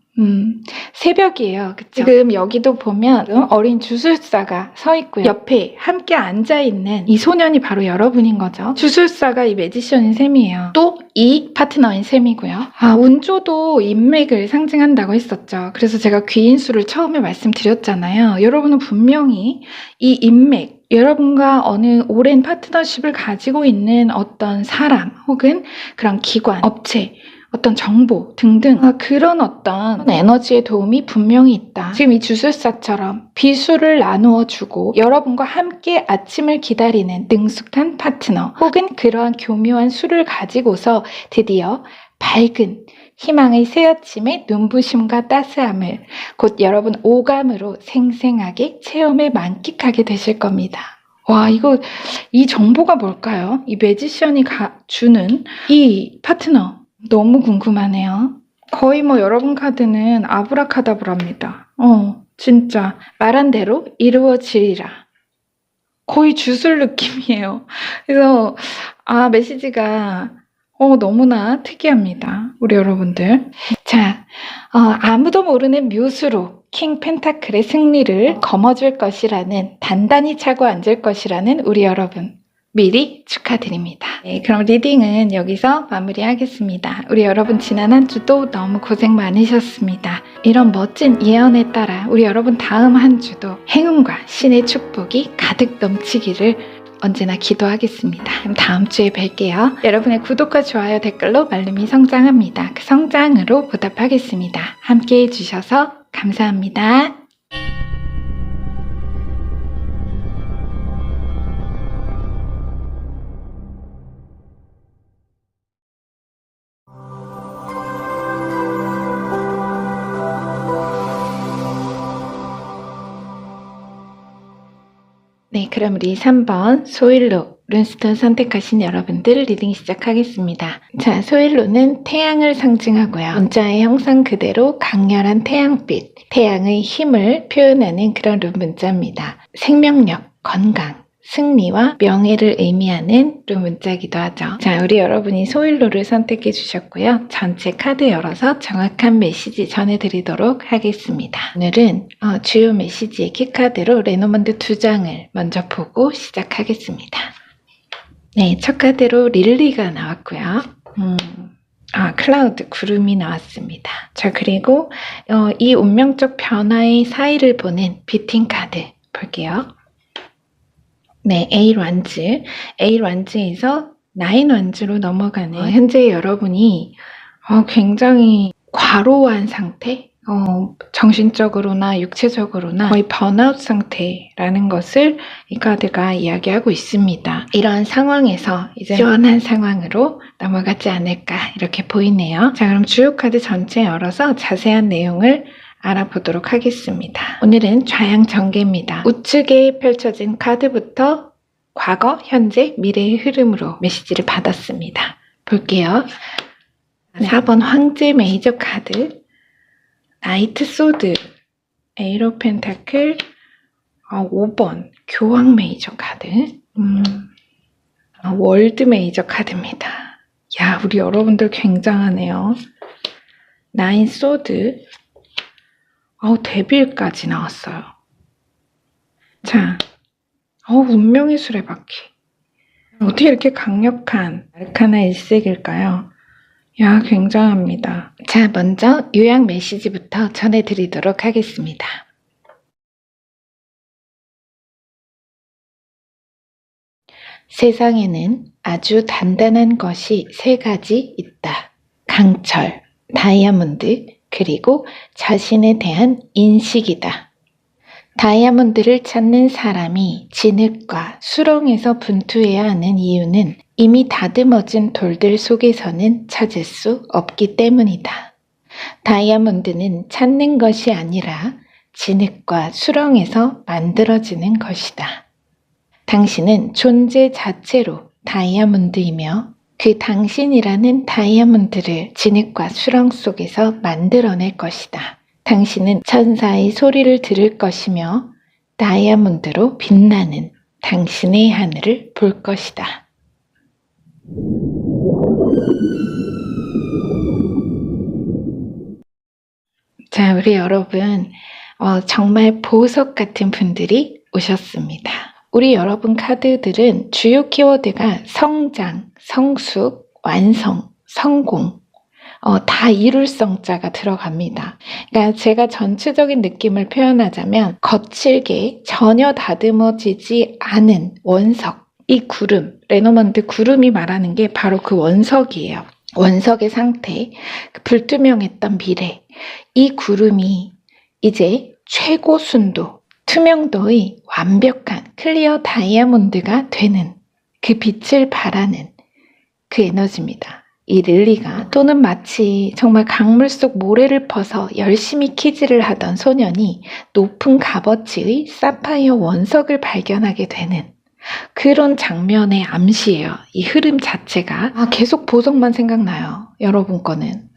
[SPEAKER 1] 새벽이에요. 그쵸? 지금 여기도 보면 어린 주술사가 서 있고요. 옆에 함께 앉아있는 이 소년이 바로 여러분인 거죠. 주술사가 이 매지션인 셈이에요. 또 이 파트너인 셈이고요. 운조도 인맥을 상징한다고 했었죠. 그래서 제가 귀인수를 처음에 말씀드렸잖아요. 여러분은 분명히 이 인맥, 여러분과 어느 오랜 파트너십을 가지고 있는 어떤 사람 혹은 그런 기관, 업체, 어떤 정보 등등 그런 어떤 에너지의 도움이 분명히 있다. 지금 이 주술사처럼 비수를 나누어 주고 여러분과 함께 아침을 기다리는 능숙한 파트너 혹은 그러한 교묘한 수를 가지고서 드디어 밝은 희망의 새아침의 눈부심과 따스함을 곧 여러분 오감으로 생생하게 체험해 만끽하게 되실 겁니다. 와, 이 정보가 뭘까요? 이 매지션이 주는 이 파트너 너무 궁금하네요. 거의 여러분 카드는 아브라카다브라입니다. 진짜 말한 대로 이루어지리라. 거의 주술 느낌이에요. 그래서 메시지가 너무나 특이합니다. 우리 여러분들. 자, 아무도 모르는 묘수로 킹 펜타클의 승리를 거머쥘 것이라는, 단단히 차고 앉을 것이라는 우리 여러분. 미리 축하드립니다. 네, 그럼 리딩은 여기서 마무리하겠습니다. 우리 여러분 지난 한 주도 너무 고생 많으셨습니다. 이런 멋진 예언에 따라 우리 여러분 다음 한 주도 행운과 신의 축복이 가득 넘치기를 언제나 기도하겠습니다. 그럼 다음 주에 뵐게요. 여러분의 구독과 좋아요, 댓글로 말름이 성장합니다. 그 성장으로 보답하겠습니다. 함께 해주셔서 감사합니다. 네, 그럼 우리 3번 소일로 룬스톤 선택하신 여러분들 리딩 시작하겠습니다. 자, 소일로는 태양을 상징하고요. 문자의 형상 그대로 강렬한 태양빛, 태양의 힘을 표현하는 그런 룬 문자입니다. 생명력, 건강, 승리와 명예를 의미하는 룬 문자이기도 하죠. 자, 우리 여러분이 소일로를 선택해 주셨고요. 전체 카드 열어서 정확한 메시지 전해드리도록 하겠습니다. 오늘은 주요 메시지의 키카드로 레노먼드 2장을 먼저 보고 시작하겠습니다. 네, 첫 카드로 릴리가 나왔고요. 클라우드, 구름이 나왔습니다. 자, 그리고 이 운명적 변화의 사이를 보는 비팅 카드 볼게요. 네, 에일 완즈에서 나인 완즈로 넘어가는 현재 여러분이 굉장히 과로한 상태, 정신적으로나 육체적으로나 거의 번아웃 상태라는 것을 이 카드가 이야기하고 있습니다. 이러한 상황에서 이제 시원한 상황으로 넘어가지 않을까 이렇게 보이네요. 자, 그럼 주요 카드 전체 열어서 자세한 내용을 알아보도록 하겠습니다. 오늘은 좌양 전개입니다. 우측에 펼쳐진 카드부터 과거, 현재, 미래의 흐름으로 메시지를 받았습니다. 볼게요. 4번 황제 메이저 카드, 나이트 소드, 에이로 펜타클, 5번 교황 메이저 카드, 월드 메이저 카드입니다. 야, 우리 여러분들 굉장하네요. 나인 소드, 데빌까지 나왔어요. 자, 운명의 수레바퀴. 어떻게 이렇게 강력한 아르카나 일색일까요? 야, 굉장합니다. 자, 먼저 요약 메시지부터 전해드리도록 하겠습니다. 세상에는 아주 단단한 것이 3가지 있다. 강철, 다이아몬드, 그리고 자신에 대한 인식이다. 다이아몬드를 찾는 사람이 진흙과 수렁에서 분투해야 하는 이유는 이미 다듬어진 돌들 속에서는 찾을 수 없기 때문이다. 다이아몬드는 찾는 것이 아니라 진흙과 수렁에서 만들어지는 것이다. 당신은 존재 자체로 다이아몬드이며 그 당신이라는 다이아몬드를 진흙과 수렁 속에서 만들어낼 것이다. 당신은 천사의 소리를 들을 것이며 다이아몬드로 빛나는 당신의 하늘을 볼 것이다. 자, 우리 여러분, 정말 보석 같은 분들이 오셨습니다. 우리 여러분 카드들은 주요 키워드가 성장, 성숙, 완성, 성공, 다 이룰 성자가 들어갑니다. 그러니까 제가 전체적인 느낌을 표현하자면 거칠게 전혀 다듬어지지 않은 원석, 이 구름, 레노먼드 구름이 말하는 게 바로 그 원석이에요. 원석의 상태, 불투명했던 미래, 이 구름이 이제 최고 순도, 투명도의 완벽한 클리어 다이아몬드가 되는 그 빛을 발하는 그 에너지입니다. 이 릴리가 또는 마치 정말 강물 속 모래를 퍼서 열심히 키질을 하던 소년이 높은 값어치의 사파이어 원석을 발견하게 되는 그런 장면의 암시예요. 이 흐름 자체가 계속 보석만 생각나요. 여러분 거는.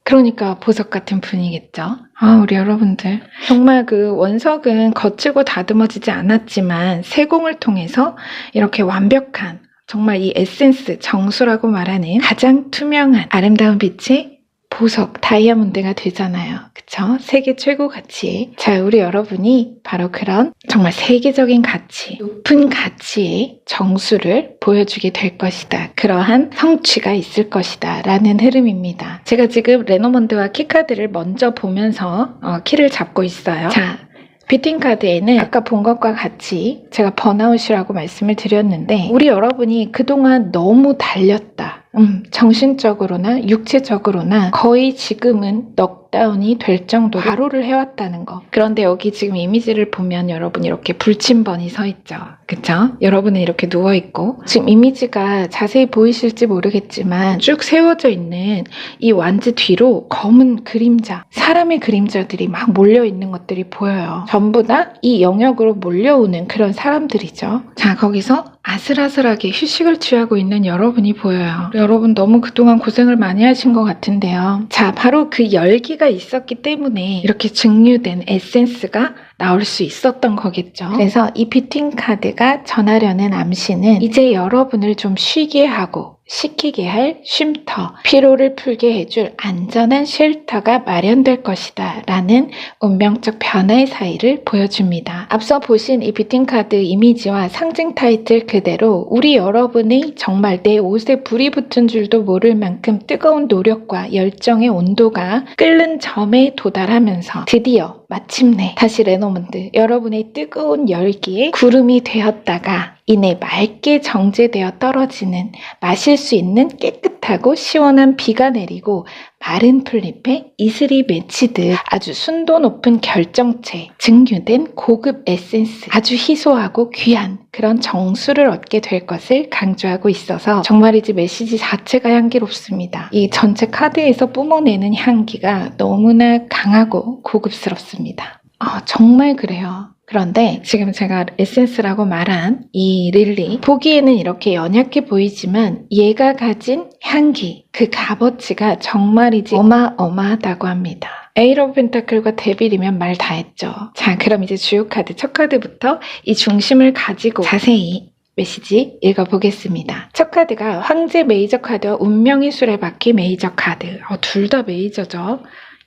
[SPEAKER 1] 그러니까 보석 같은 분이겠죠. 우리 여러분들 정말 그 원석은 거칠고 다듬어지지 않았지만 세공을 통해서 이렇게 완벽한 정말 이 에센스, 정수라고 말하는 가장 투명한 아름다운 빛의 보석, 다이아몬드가 되잖아요. 그쵸? 세계 최고 가치의. 자, 우리 여러분이 바로 그런 정말 세계적인 가치, 높은 가치의 정수를 보여주게 될 것이다. 그러한 성취가 있을 것이다. 라는 흐름입니다. 제가 지금 레노먼드와 키카드를 먼저 보면서 키를 잡고 있어요. 자, 비팅 카드에는 아까 본 것과 같이 제가 번아웃이라고 말씀을 드렸는데 우리 여러분이 그동안 너무 달렸다. 정신적으로나 육체적으로나 거의 지금은 업다운이 될 정도로 과로를 해왔다는 거. 그런데 여기 지금 이미지를 보면 여러분 이렇게 불침번이 서 있죠. 그쵸? 여러분은 이렇게 누워있고 지금 이미지가 자세히 보이실지 모르겠지만 쭉 세워져 있는 이 완즈 뒤로 검은 그림자, 사람의 그림자들이 막 몰려있는 것들이 보여요. 전부 다 이 영역으로 몰려오는 그런 사람들이죠. 자, 거기서 아슬아슬하게 휴식을 취하고 있는 여러분이 보여요. 여러분 너무 그동안 고생을 많이 하신 것 같은데요. 자, 바로 그 열기가 있었기 때문에 이렇게 증류된 에센스가 나올 수 있었던 거겠죠. 그래서 이 뷰팅 카드가 전하려는 암시는 이제 여러분을 좀 쉬게 하고 식히게 할 쉼터, 피로를 풀게 해줄 안전한 쉘터가 마련될 것이다 라는 운명적 변화의 사이를 보여줍니다. 앞서 보신 이 뷰팅 카드 이미지와 상징 타이틀 그대로 우리 여러분의 정말 내 옷에 불이 붙은 줄도 모를 만큼 뜨거운 노력과 열정의 온도가 끓는 점에 도달하면서 드디어 마침내 다시 레노먼드 여러분의 뜨거운 열기에 구름이 되었다가 이내 맑게 정제되어 떨어지는 마실 수 있는 깨끗하고 시원한 비가 내리고 마른 풀잎에 이슬이 맺히듯 아주 순도 높은 결정체, 증류된 고급 에센스, 아주 희소하고 귀한 그런 정수를 얻게 될 것을 강조하고 있어서 정말이지 메시지 자체가 향기롭습니다. 이 전체 카드에서 뿜어내는 향기가 너무나 강하고 고급스럽습니다. 정말 그래요. 그런데 지금 제가 에센스라고 말한 이 릴리, 보기에는 이렇게 연약해 보이지만 얘가 가진 향기, 그 값어치가 정말이지 어마어마하다고 합니다. 에이스 오브 펜타클과 데빌이면 말 다 했죠. 자, 그럼 이제 주요 카드 첫 카드부터 이 중심을 가지고 자세히 메시지 읽어보겠습니다. 첫 카드가 황제 메이저 카드와 운명의 수레바퀴 메이저 카드. 둘 다 메이저죠.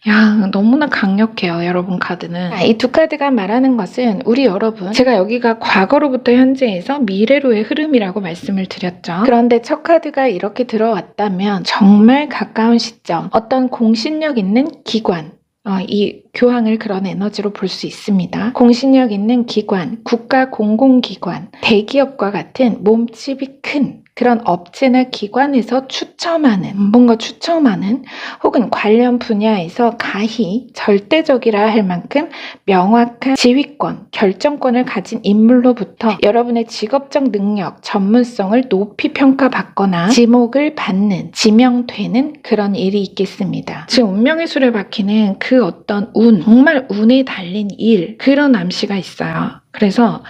[SPEAKER 1] 야, 너무나 강력해요, 여러분 카드는. 이 두 카드가 말하는 것은 우리 여러분, 제가 여기가 과거로부터 현재에서 미래로의 흐름이라고 말씀을 드렸죠. 그런데 첫 카드가 이렇게 들어왔다면 정말 가까운 시점, 어떤 공신력 있는 기관, 이 교황을 그런 에너지로 볼 수 있습니다. 공신력 있는 기관, 국가 공공기관, 대기업과 같은 몸집이 큰 그런 업체나 기관에서 뭔가 추첨하는 혹은 관련 분야에서 가히 절대적이라 할 만큼 명확한 지휘권, 결정권을 가진 인물로부터 여러분의 직업적 능력, 전문성을 높이 평가받거나 지목을 받는, 지명되는 그런 일이 있겠습니다. 지금 운명의 수레바퀴는 그 어떤 정말 운에 달린 일, 그런 암시가 있어요. 그래서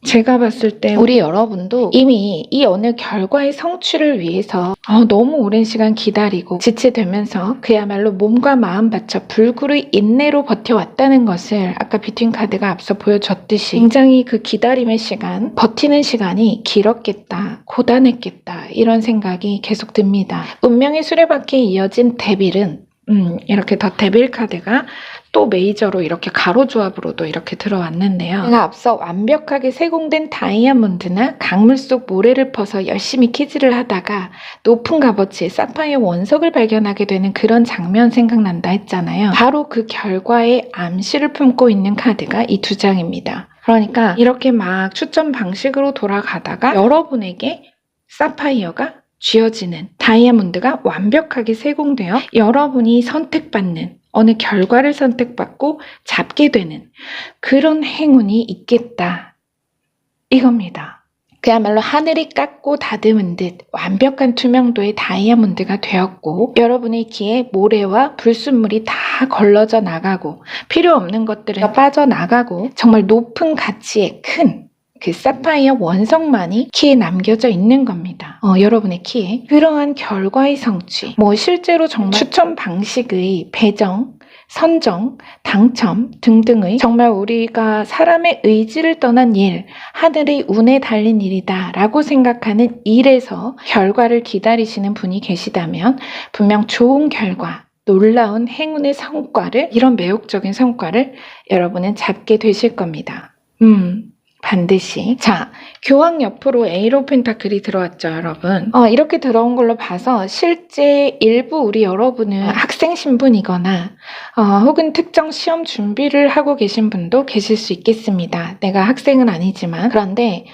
[SPEAKER 1] 제가 봤을 때 우리 여러분도 이미 이 어느 결과의 성취를 위해서 너무 오랜 시간 기다리고 지체되면서 그야말로 몸과 마음 바쳐 불굴의 인내로 버텨왔다는 것을 아까 뷰팅 카드가 앞서 보여줬듯이 굉장히 그 기다림의 시간, 버티는 시간이 길었겠다, 고단했겠다 이런 생각이 계속 듭니다. 운명의 수레바퀴에 이어진 데빌은 이렇게 더 데빌 카드가 또 메이저로 이렇게 가로조합으로도 이렇게 들어왔는데요. 제가 앞서 완벽하게 세공된 다이아몬드나 강물 속 모래를 퍼서 열심히 키즈를 하다가 높은 값어치의 사파이어 원석을 발견하게 되는 그런 장면 생각난다 했잖아요. 바로 그 결과의 암시를 품고 있는 카드가 이 두 장입니다. 그러니까 이렇게 막 추첨 방식으로 돌아가다가 여러분에게 사파이어가 쥐어지는, 다이아몬드가 완벽하게 세공되어 여러분이 선택받는, 어느 결과를 선택받고 잡게 되는 그런 행운이 있겠다 이겁니다. 그야말로 하늘이 깎고 다듬은 듯 완벽한 투명도의 다이아몬드가 되었고 여러분의 귀에 모래와 불순물이 다 걸러져 나가고 필요 없는 것들은 빠져나가고 정말 높은 가치의 큰 그 사파이어 원석만이 키에 남겨져 있는 겁니다. 여러분의 키에. 그러한 결과의 성취, 실제로 정말 추천 방식의 배정, 선정, 당첨 등등의 정말 우리가 사람의 의지를 떠난 일, 하늘의 운에 달린 일이다 라고 생각하는 일에서 결과를 기다리시는 분이 계시다면 분명 좋은 결과, 놀라운 행운의 성과를, 이런 매혹적인 성과를 여러분은 잡게 되실 겁니다. 반드시. 자, 교황 옆으로 에이스 오브 펜타클이 들어왔죠, 여러분. 이렇게 들어온 걸로 봐서 실제 일부 우리 여러분은 학생 신분이거나 혹은 특정 시험 준비를 하고 계신 분도 계실 수 있겠습니다. 내가 학생은 아니지만. 그런데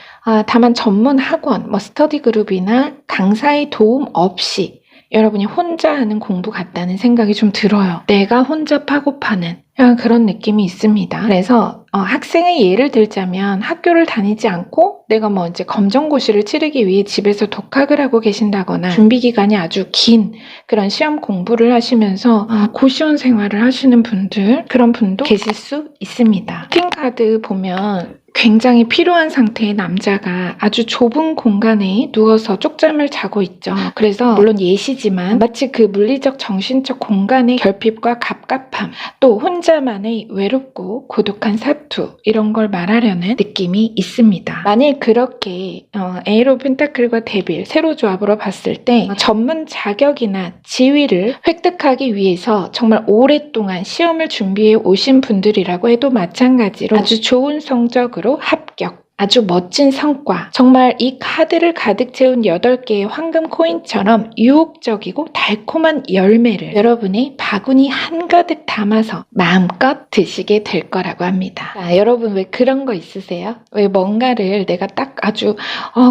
[SPEAKER 1] 다만 전문 학원, 스터디 그룹이나 강사의 도움 없이 여러분이 혼자 하는 공부 같다는 생각이 좀 들어요. 내가 혼자 파고 파는 그런 느낌이 있습니다. 그래서 학생의 예를 들자면 학교를 다니지 않고 내가 뭐 이제 검정고시를 치르기 위해 집에서 독학을 하고 계신다거나 준비 기간이 아주 긴 그런 시험 공부를 하시면서 고시원 생활을 하시는 분들, 그런 분도 계실 수 있습니다. 피팅카드 보면 굉장히 필요한 상태의 남자가 아주 좁은 공간에 누워서 쪽잠을 자고 있죠. 그래서 물론 예시지만 마치 그 물리적 정신적 공간의 결핍과 갑갑함, 또 혼자만의 외롭고 고독한 사투, 이런 걸 말하려는 느낌이 있습니다. 만일 그렇게 에이로 펜타클과 데빌 세로 조합으로 봤을 때 전문 자격이나 지위를 획득하기 위해서 정말 오랫동안 시험을 준비해 오신 분들이라고 해도 마찬가지로 아주 좋은 성적으로 합격, 아주 멋진 성과, 정말 이 카드를 가득 채운 8개의 황금 코인처럼 유혹적이고 달콤한 열매를 여러분의 바구니 한가득 담아서 마음껏 드시게 될 거라고 합니다. 여러분 왜 그런 거 있으세요? 왜 뭔가를 내가 딱 아주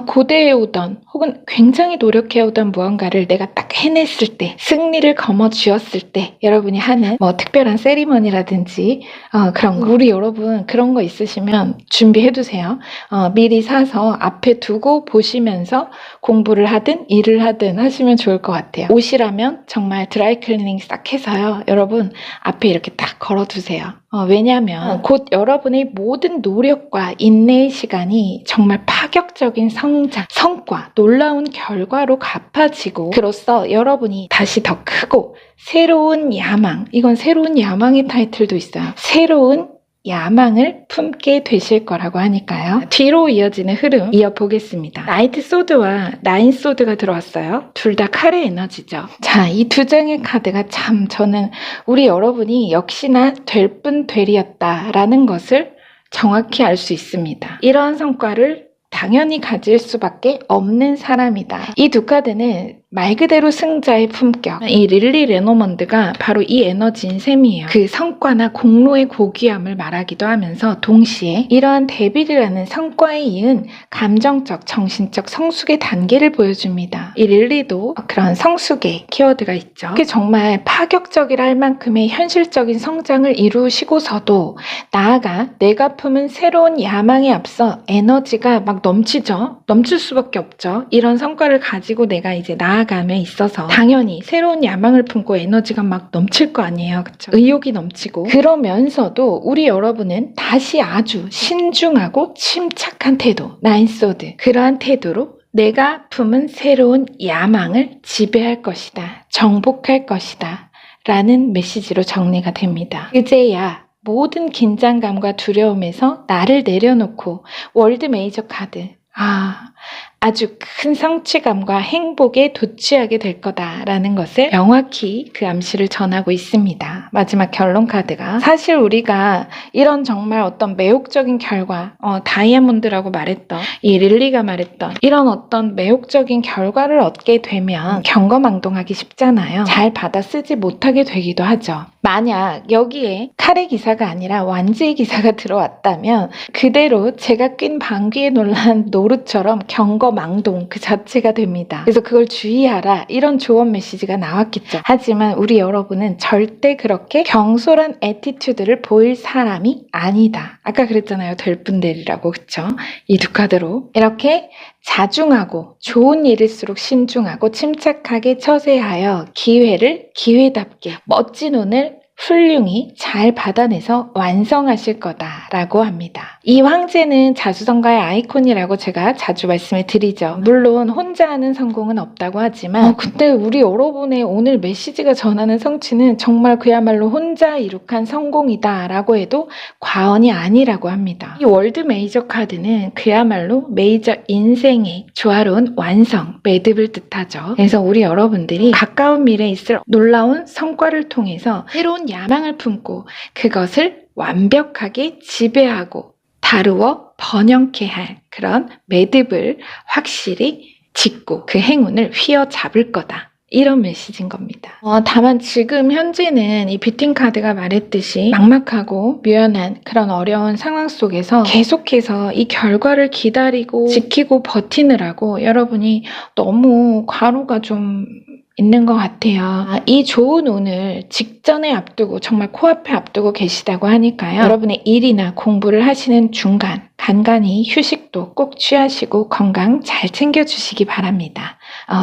[SPEAKER 1] 고대해오던 혹은 굉장히 노력해오던 무언가를 내가 딱 해냈을 때, 승리를 거머쥐었을 때 여러분이 하는 뭐 특별한 세리머니라든지 그런 거, 우리 여러분 그런 거 있으시면 준비해두세요. 미리 사서 앞에 두고 보시면서 공부를 하든 일을 하든 하시면 좋을 것 같아요. 옷이라면 정말 드라이 클리닝 싹 해서요. 여러분 앞에 이렇게 딱 걸어두세요. 왜냐하면 곧 여러분의 모든 노력과 인내의 시간이 정말 파격적인 성장, 성과, 놀라운 결과로 갚아지고 그로써 여러분이 다시 더 크고 새로운 야망, 이건 새로운 야망의 타이틀도 있어요. 새로운 야망을 품게 되실 거라고 하니까요. 뒤로 이어지는 흐름 이어보겠습니다. 나이트 소드와 나인 소드가 들어왔어요. 둘 다 칼의 에너지죠. 자, 이 두 장의 카드가 참 저는 우리 여러분이 역시나 될 분 되리였다라는 것을 정확히 알 수 있습니다. 이러한 성과를 당연히 가질 수밖에 없는 사람이다. 이 두 카드는 말 그대로 승자의 품격. 이 릴리 레노먼드가 바로 이 에너지인 셈이에요. 그 성과나 공로의 고귀함을 말하기도 하면서 동시에 이러한 데빌이라는 성과에 이은 감정적, 정신적 성숙의 단계를 보여줍니다. 이 릴리도 그런 성숙의 키워드가 있죠. 그게 정말 파격적이라 할 만큼의 현실적인 성장을 이루시고서도 나아가 내가 품은 새로운 야망에 앞서 에너지가 막 넘치죠. 넘칠 수밖에 없죠. 이런 성과를 가지고 내가 이제 나아감에 있어서 당연히 새로운 야망을 품고 에너지가 막 넘칠 거 아니에요. 그쵸? 의욕이 넘치고 그러면서도 우리 여러분은 다시 아주 신중하고 침착한 태도, 나인소드, 그러한 태도로 내가 품은 새로운 야망을 지배할 것이다. 정복할 것이다. 라는 메시지로 정리가 됩니다. 그제야 모든 긴장감과 두려움에서 나를 내려놓고 월드 메이저 카드, 아주 큰 성취감과 행복에 도취하게 될 거다라는 것을 명확히 그 암시를 전하고 있습니다. 마지막 결론 카드가 사실 우리가 이런 정말 어떤 매혹적인 결과, 다이아몬드라고 말했던 이 릴리가 말했던 이런 어떤 매혹적인 결과를 얻게 되면 경거망동하기 쉽잖아요. 잘 받아 쓰지 못하게 되기도 하죠. 만약 여기에 칼의 기사가 아니라 완지의 기사가 들어왔다면 그대로 제가 낀 방귀에 놀란 노루처럼 경거망동 그 자체가 됩니다. 그래서 그걸 주의하라, 이런 조언 메시지가 나왔겠죠. 하지만 우리 여러분은 절대 그렇게 경솔한 애티튜드를 보일 사람이 아니다. 아까 그랬잖아요. 될 분들이라고. 그쵸? 이 두 카드로 이렇게 자중하고 좋은 일일수록 신중하고 침착하게 처세하여 기회를 기회답게 멋진 운을 훌륭히 잘 받아내서 완성하실 거다라고 합니다. 이 황제는 자수성가의 아이콘이라고 제가 자주 말씀을 드리죠. 물론 혼자 하는 성공은 없다고 하지만 근데 우리 여러분의 오늘 메시지가 전하는 성취는 정말 그야말로 혼자 이룩한 성공이다라고 해도 과언이 아니라고 합니다. 이 월드 메이저 카드는 그야말로 메이저 인생의 조화로운 완성, 매듭을 뜻하죠. 그래서 우리 여러분들이 가까운 미래에 있을 놀라운 성과를 통해서 새로운 야망을 품고 그것을 완벽하게 지배하고 다루어 번영케 할 그런 매듭을 확실히 짓고 그 행운을 휘어잡을 거다. 이런 메시지인 겁니다. 다만 지금 현재는 이 뷰팅 카드가 말했듯이 막막하고 묘연한 그런 어려운 상황 속에서 계속해서 이 결과를 기다리고 지키고 버티느라고 여러분이 너무 과로가 좀 있는 것 같아요. 이 좋은 운을 직전에 앞두고 정말 코앞에 앞두고 계시다고 하니까요. 여러분의 일이나 공부를 하시는 중간 간간히 휴식도 꼭 취하시고 건강 잘 챙겨주시기 바랍니다.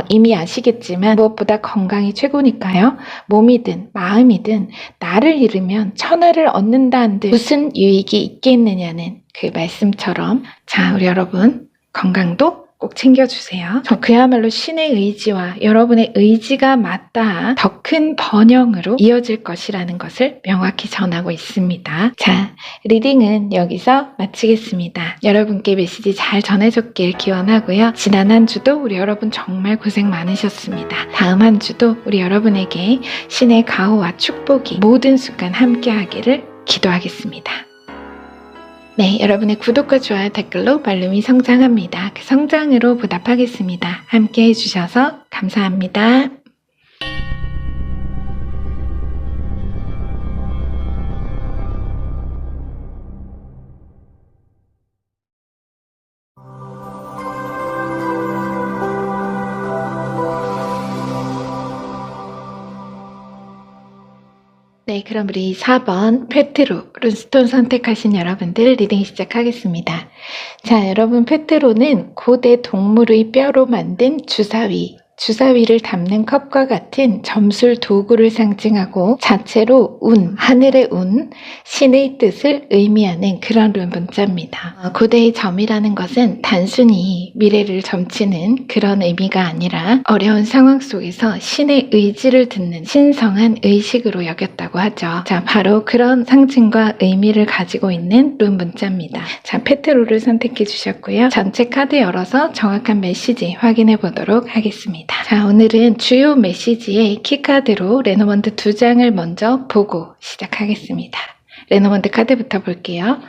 [SPEAKER 1] 이미 아시겠지만 무엇보다 건강이 최고니까요. 몸이든 마음이든 나를 잃으면 천하를 얻는다 한들 무슨 유익이 있겠느냐는 그 말씀처럼 자, 우리 여러분 건강도 꼭 챙겨주세요. 그야말로 신의 의지와 여러분의 의지가 맞닿아 더 큰 번영으로 이어질 것이라는 것을 명확히 전하고 있습니다. 자, 리딩은 여기서 마치겠습니다. 여러분께 메시지 잘 전해줬길 기원하고요. 지난 한 주도 우리 여러분 정말 고생 많으셨습니다. 다음 한 주도 우리 여러분에게 신의 가호와 축복이 모든 순간 함께하기를 기도하겠습니다. 네, 여러분의 구독과 좋아요, 댓글로 말룸이 성장합니다. 그 성장으로 보답하겠습니다. 함께 해주셔서 감사합니다. 네, 그럼 우리 4번 페트로 룬스톤 선택하신 여러분들 리딩 시작하겠습니다. 자, 여러분 페트로는 고대 동물의 뼈로 만든 주사위를 담는 컵과 같은 점술 도구를 상징하고 자체로 운, 하늘의 운, 신의 뜻을 의미하는 그런 룬 문자입니다. 고대의 점이라는 것은 단순히 미래를 점치는 그런 의미가 아니라 어려운 상황 속에서 신의 의지를 듣는 신성한 의식으로 여겼다고 하죠. 자, 바로 그런 상징과 의미를 가지고 있는 룬 문자입니다. 자, 페트로를 선택해 주셨고요. 전체 카드 열어서 정확한 메시지 확인해 보도록 하겠습니다. 자, 오늘은 주요 메시지의 키카드로 레노먼드 2장을 먼저 보고 시작하겠습니다. 레노먼드 카드부터 볼게요.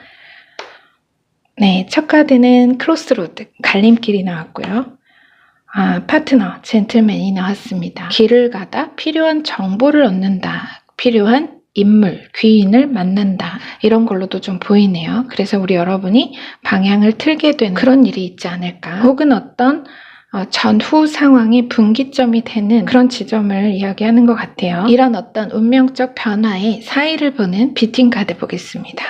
[SPEAKER 1] 네, 첫 카드는 크로스로드, 갈림길이 나왔고요. 파트너, 젠틀맨이 나왔습니다. 길을 가다 필요한 정보를 얻는다. 필요한 인물, 귀인을 만난다. 이런 걸로도 좀 보이네요. 그래서 우리 여러분이 방향을 틀게 되는 그런 일이 있지 않을까. 혹은 어떤 전후 상황이 분기점이 되는 그런 지점을 이야기하는 것 같아요. 이런 어떤 운명적 변화의 사이를 보는 비팅 카드 보겠습니다.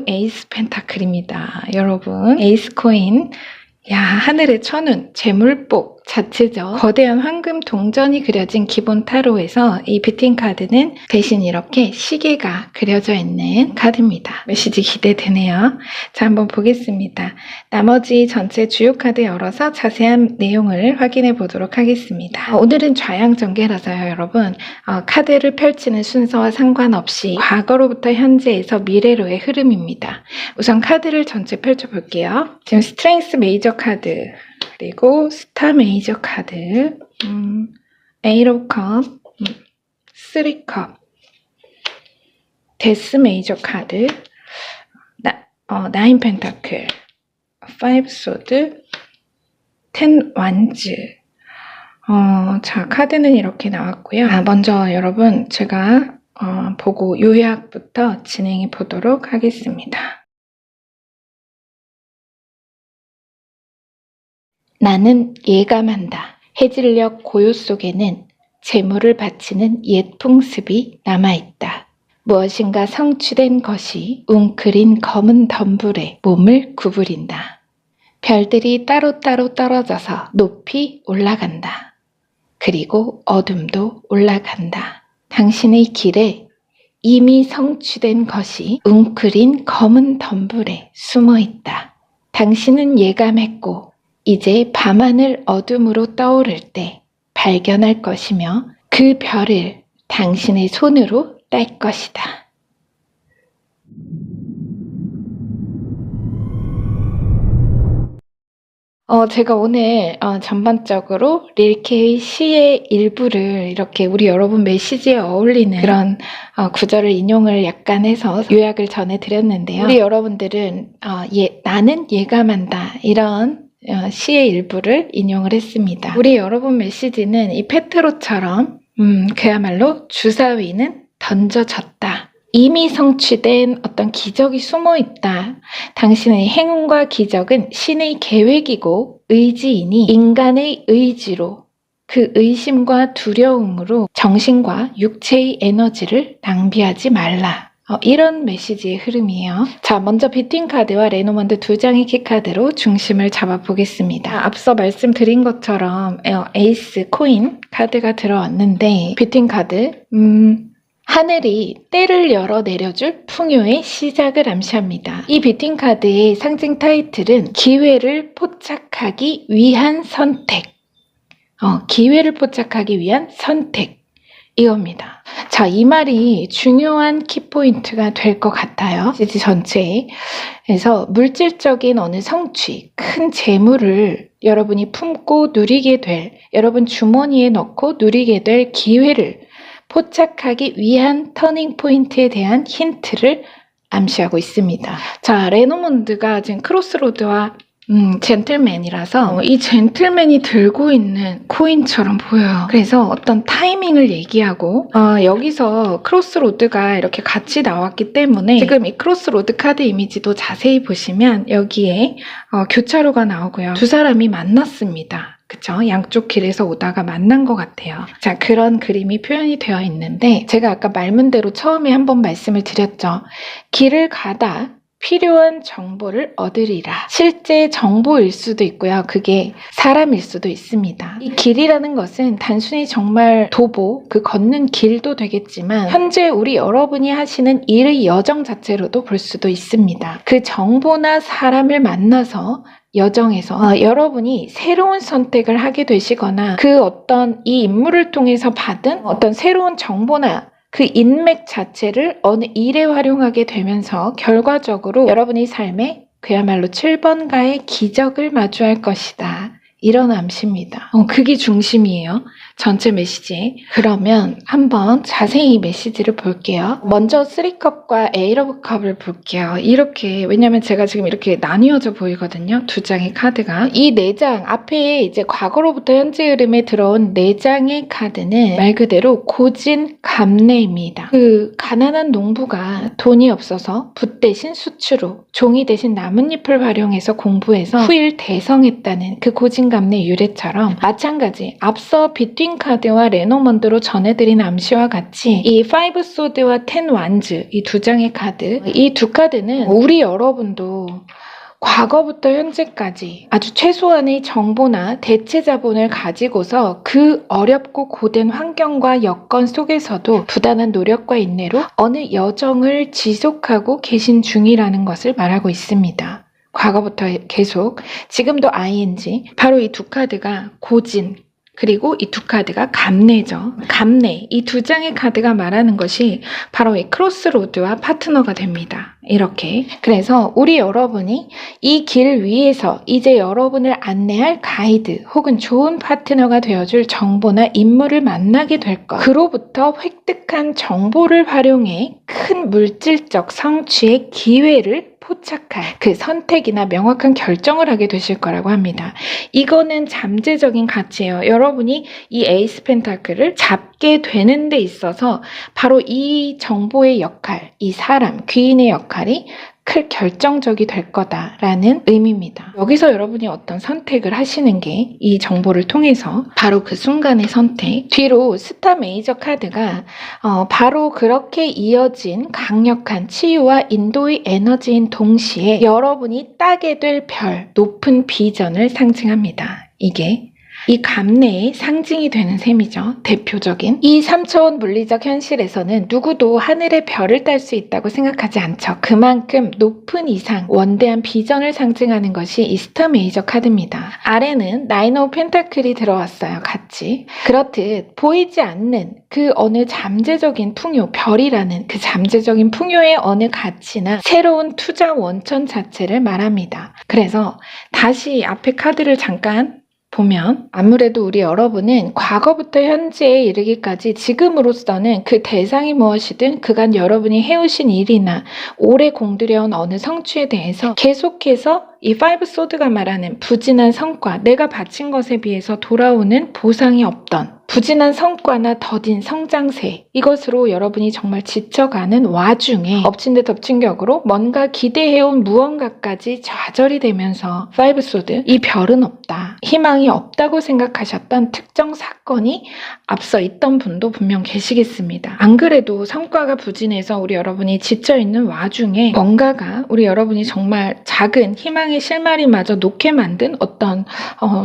[SPEAKER 1] 에이스 펜타클입니다. 여러분, 에이스 코인. 야, 하늘의 천운, 재물복 자체죠. 거대한 황금 동전이 그려진 기본 타로에서 이 비팅 카드는 대신 이렇게 시계가 그려져 있는 카드입니다. 메시지 기대되네요. 자, 한번 보겠습니다. 나머지 전체 주요 카드 열어서 자세한 내용을 확인해 보도록 하겠습니다. 오늘은 좌양전개라서요, 여러분. 카드를 펼치는 순서와 상관없이 과거로부터 현재에서 미래로의 흐름입니다. 우선 카드를 전체 펼쳐볼게요. 지금 스트렝스 메이저 카드, 그리고 스타 메이저 카드, 에이트 오브 컵, 3컵, 데스 메이저 카드, 나인 펜타클, 5 소드, 10 완즈. 자, 카드는 이렇게 나왔고요. 먼저 여러분 제가 보고 요약부터 진행해 보도록 하겠습니다. 나는 예감한다. 해질녘 고요 속에는 재물을 바치는 옛 풍습이 남아있다. 무엇인가 성취된 것이 웅크린 검은 덤불에 몸을 구부린다. 별들이 따로따로 떨어져서 높이 올라간다. 그리고 어둠도 올라간다. 당신의 길에 이미 성취된 것이 웅크린 검은 덤불에 숨어있다. 당신은 예감했고 이제 밤하늘 어둠으로 떠오를 때 발견할 것이며 그 별을 당신의 손으로 딸 것이다. 제가 오늘 전반적으로 릴케의 시의 일부를 이렇게 우리 여러분 메시지에 어울리는 그런 구절을 인용을 약간 해서 요약을 전해드렸는데요. 우리 여러분들은 나는 예감한다 이런 시의 일부를 인용을 했습니다. 우리 여러분 메시지는 이 페트로처럼 그야말로 주사위는 던져졌다. 이미 성취된 어떤 기적이 숨어있다. 당신의 행운과 기적은 신의 계획이고 의지이니 인간의 의지로 그 의심과 두려움으로 정신과 육체의 에너지를 낭비하지 말라. 이런 메시지의 흐름이에요. 자, 먼저 비트윈 카드와 레노먼드 두 장의 키카드로 중심을 잡아보겠습니다. 앞서 말씀드린 것처럼 에이스 코인 카드가 들어왔는데 비트윈 카드 하늘이 때를 열어 내려줄 풍요의 시작을 암시합니다. 이 비트윈 카드의 상징 타이틀은 기회를 포착하기 위한 선택. 기회를 포착하기 위한 선택. 이겁니다. 자, 이 말이 중요한 키포인트가 될 것 같아요. 시지 전체에. 그래서 물질적인 어느 성취, 큰 재물을 여러분이 품고 누리게 될, 여러분 주머니에 넣고 누리게 될 기회를 포착하기 위한 터닝 포인트에 대한 힌트를 암시하고 있습니다. 자, 레노몬드가 지금 크로스로드와 젠틀맨이라서 이 젠틀맨이 들고 있는 코인처럼 보여요. 그래서 어떤 타이밍을 얘기하고 여기서 크로스로드가 이렇게 같이 나왔기 때문에 지금 이 크로스로드 카드 이미지도 자세히 보시면 여기에 교차로가 나오고요. 두 사람이 만났습니다. 그쵸? 양쪽 길에서 오다가 만난 것 같아요. 자, 그런 그림이 표현이 되어 있는데 제가 아까 말문대로 처음에 한번 말씀을 드렸죠. 길을 가다 필요한 정보를 얻으리라. 실제 정보일 수도 있고요. 그게 사람일 수도 있습니다. 이 길이라는 것은 단순히 정말 도보, 그 걷는 길도 되겠지만 현재 우리 여러분이 하시는 일의 여정 자체로도 볼 수도 있습니다. 그 정보나 사람을 만나서 여정에서 여러분이 새로운 선택을 하게 되시거나 그 어떤 이 인물을 통해서 받은 어떤 새로운 정보나 그 인맥 자체를 어느 일에 활용하게 되면서 결과적으로 여러분의 삶에 그야말로 7번가의 기적을 마주할 것이다. 이런 암시입니다. 그게 중심이에요. 전체 메시지. 그러면 한번 자세히 메시지를 볼게요. 먼저 3컵과 에이트 오브 컵을 볼게요. 이렇게, 왜냐면 제가 지금 이렇게 나뉘어져 보이거든요. 두 장의 카드가. 이 네 장, 앞에 이제 과거로부터 현재 흐름에 들어온 네 장의 카드는 말 그대로 고진 감래입니다. 그 가난한 농부가 돈이 없어서 붓 대신 수추로, 종이 대신 나뭇잎을 활용해서 공부해서 후일 대성했다는 그 고진감래 유래처럼 마찬가지 앞서 비트윈 카드와 레노먼드로 전해드린 암시와 같이 이 5 소드와 10 완즈 이 두 장의 카드, 이 두 카드는 우리 여러분도 과거부터 현재까지 아주 최소한의 정보나 대체 자본을 가지고서 그 어렵고 고된 환경과 여건 속에서도 부단한 노력과 인내로 어느 여정을 지속하고 계신 중이라는 것을 말하고 있습니다. 과거부터 계속, 지금도 ing, 바로 이 두 카드가 고진, 그리고 이 두 카드가 감래죠. 감래, 이 두 장의 카드가 말하는 것이 바로 이 크로스로드와 파트너가 됩니다. 이렇게. 그래서 우리 여러분이 이 길 위에서 이제 여러분을 안내할 가이드 혹은 좋은 파트너가 되어줄 정보나 인물을 만나게 될 것. 그로부터 획득한 정보를 활용해 큰 물질적 성취의 기회를 포착할 그 선택이나 명확한 결정을 하게 되실 거라고 합니다. 이거는 잠재적인 가치예요. 여러분이 이 에이스 펜타클을 잡게 되는 데 있어서 바로 이 정보의 역할, 이 사람, 귀인의 역할이 클 결정적이 될 거다라는 의미입니다. 여기서 여러분이 어떤 선택을 하시는 게 이 정보를 통해서 바로 그 순간의 선택. 뒤로 스타 메이저 카드가 바로 그렇게 이어진 강력한 치유와 인도의 에너지인 동시에 여러분이 따게 될 별, 높은 비전을 상징합니다. 이게 이 감래의 상징이 되는 셈이죠. 대표적인. 이 3차원 물리적 현실에서는 누구도 하늘의 별을 딸 수 있다고 생각하지 않죠. 그만큼 높은 이상, 원대한 비전을 상징하는 것이 이 스타 메이저 카드입니다. 아래는 나인 오브 펜타클이 들어왔어요. 같이. 그렇듯 보이지 않는 그 어느 잠재적인 풍요, 별이라는 그 잠재적인 풍요의 어느 가치나 새로운 투자 원천 자체를 말합니다. 그래서 다시 앞에 카드를 잠깐 보면 아무래도 우리 여러분은 과거부터 현재에 이르기까지 지금으로서는 그 대상이 무엇이든 그간 여러분이 해오신 일이나 오래 공들여온 어느 성취에 대해서 계속해서 이 파이브 소드가 말하는 부진한 성과, 내가 바친 것에 비해서 돌아오는 보상이 없던 부진한 성과나 더딘 성장세, 이것으로 여러분이 정말 지쳐가는 와중에 엎친 데 덮친 격으로 뭔가 기대해온 무언가까지 좌절이 되면서 파이브 소드, 이 별은 없다, 희망이 없다고 생각하셨던 특정 사건이 앞서 있던 분도 분명 계시겠습니다. 안 그래도 성과가 부진해서 우리 여러분이 지쳐있는 와중에 뭔가가 우리 여러분이 정말 작은 희망의 실마리마저 놓게 만든 어떤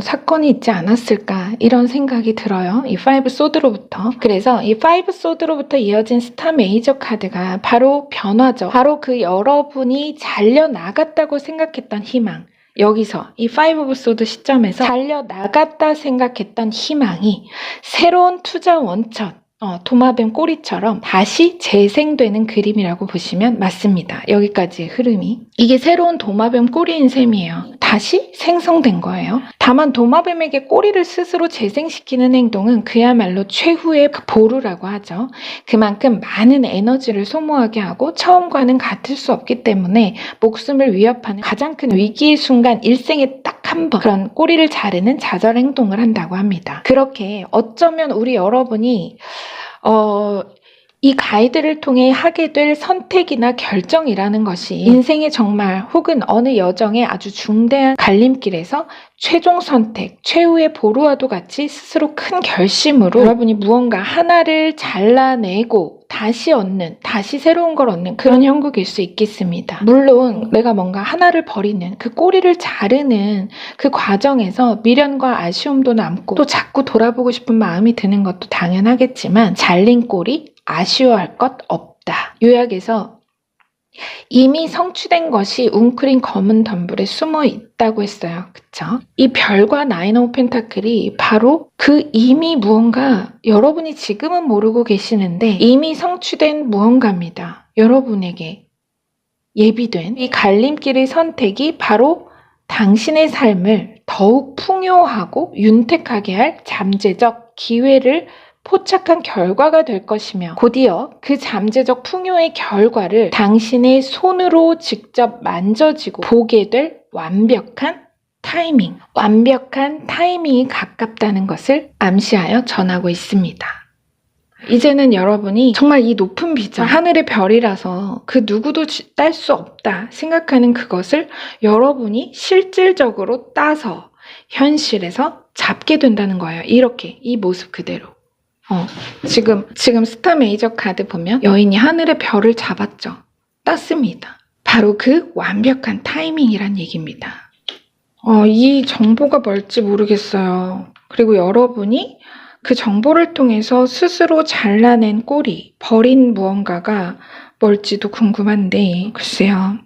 [SPEAKER 1] 사건이 있지 않았을까, 이런 생각이 들어요. 이 파이브 소드로부터. 그래서 이 파이브 소드로부터 이어진 스타 메이저 카드가 바로 변화죠. 바로 그 여러분이 잘려나갔다고 생각했던 희망, 여기서 이 파이브 오브 소드 시점에서 잘려나갔다 생각했던 희망이 새로운 투자 원천, 도마뱀 꼬리처럼 다시 재생되는 그림이라고 보시면 맞습니다. 여기까지의 흐름이. 이게 새로운 도마뱀 꼬리인 셈이에요. 다시 생성된 거예요. 다만 도마뱀에게 꼬리를 스스로 재생시키는 행동은 그야말로 최후의 보루라고 하죠. 그만큼 많은 에너지를 소모하게 하고 처음과는 같을 수 없기 때문에 목숨을 위협하는 가장 큰 위기의 순간, 일생에 딱 한 번 그런 꼬리를 자르는 좌절 행동을 한다고 합니다. 그렇게 어쩌면 우리 여러분이 이 가이드를 통해 하게 될 선택이나 결정이라는 것이 인생의 정말 혹은 어느 여정의 아주 중대한 갈림길에서 최종 선택, 최후의 보루와도 같이 스스로 큰 결심으로 여러분이 무언가 하나를 잘라내고 다시 얻는, 다시 새로운 걸 얻는 그런 형국일 수 있겠습니다. 물론 내가 뭔가 하나를 버리는, 그 꼬리를 자르는 그 과정에서 미련과 아쉬움도 남고 또 자꾸 돌아보고 싶은 마음이 드는 것도 당연하겠지만 잘린 꼬리, 아쉬워할 것 없다. 요약해서 이미 성취된 것이 웅크린 검은 덤불에 숨어 있다고 했어요. 그쵸? 이 별과 나인 오브 펜타클이 바로 그 이미 무언가, 여러분이 지금은 모르고 계시는데 이미 성취된 무언가입니다. 여러분에게 예비된 이 갈림길의 선택이 바로 당신의 삶을 더욱 풍요하고 윤택하게 할 잠재적 기회를 포착한 결과가 될 것이며, 곧이어 그 잠재적 풍요의 결과를 당신의 손으로 직접 만져지고 보게 될 완벽한 타이밍, 완벽한 타이밍이 가깝다는 것을 암시하여 전하고 있습니다. 이제는 여러분이 정말 이 높은 비전, 하늘의 별이라서 그 누구도 딸 수 없다 생각하는 그것을 여러분이 실질적으로 따서 현실에서 잡게 된다는 거예요. 이렇게, 이 모습 그대로. 지금 스타 메이저 카드 보면 여인이 하늘의 별을 잡았죠. 땄습니다. 바로 그 완벽한 타이밍이란 얘기입니다. 이 정보가 뭘지 모르겠어요. 그리고 여러분이 그 정보를 통해서 스스로 잘라낸 꼬리, 버린 무언가가 뭘지도 궁금한데, 글쎄요.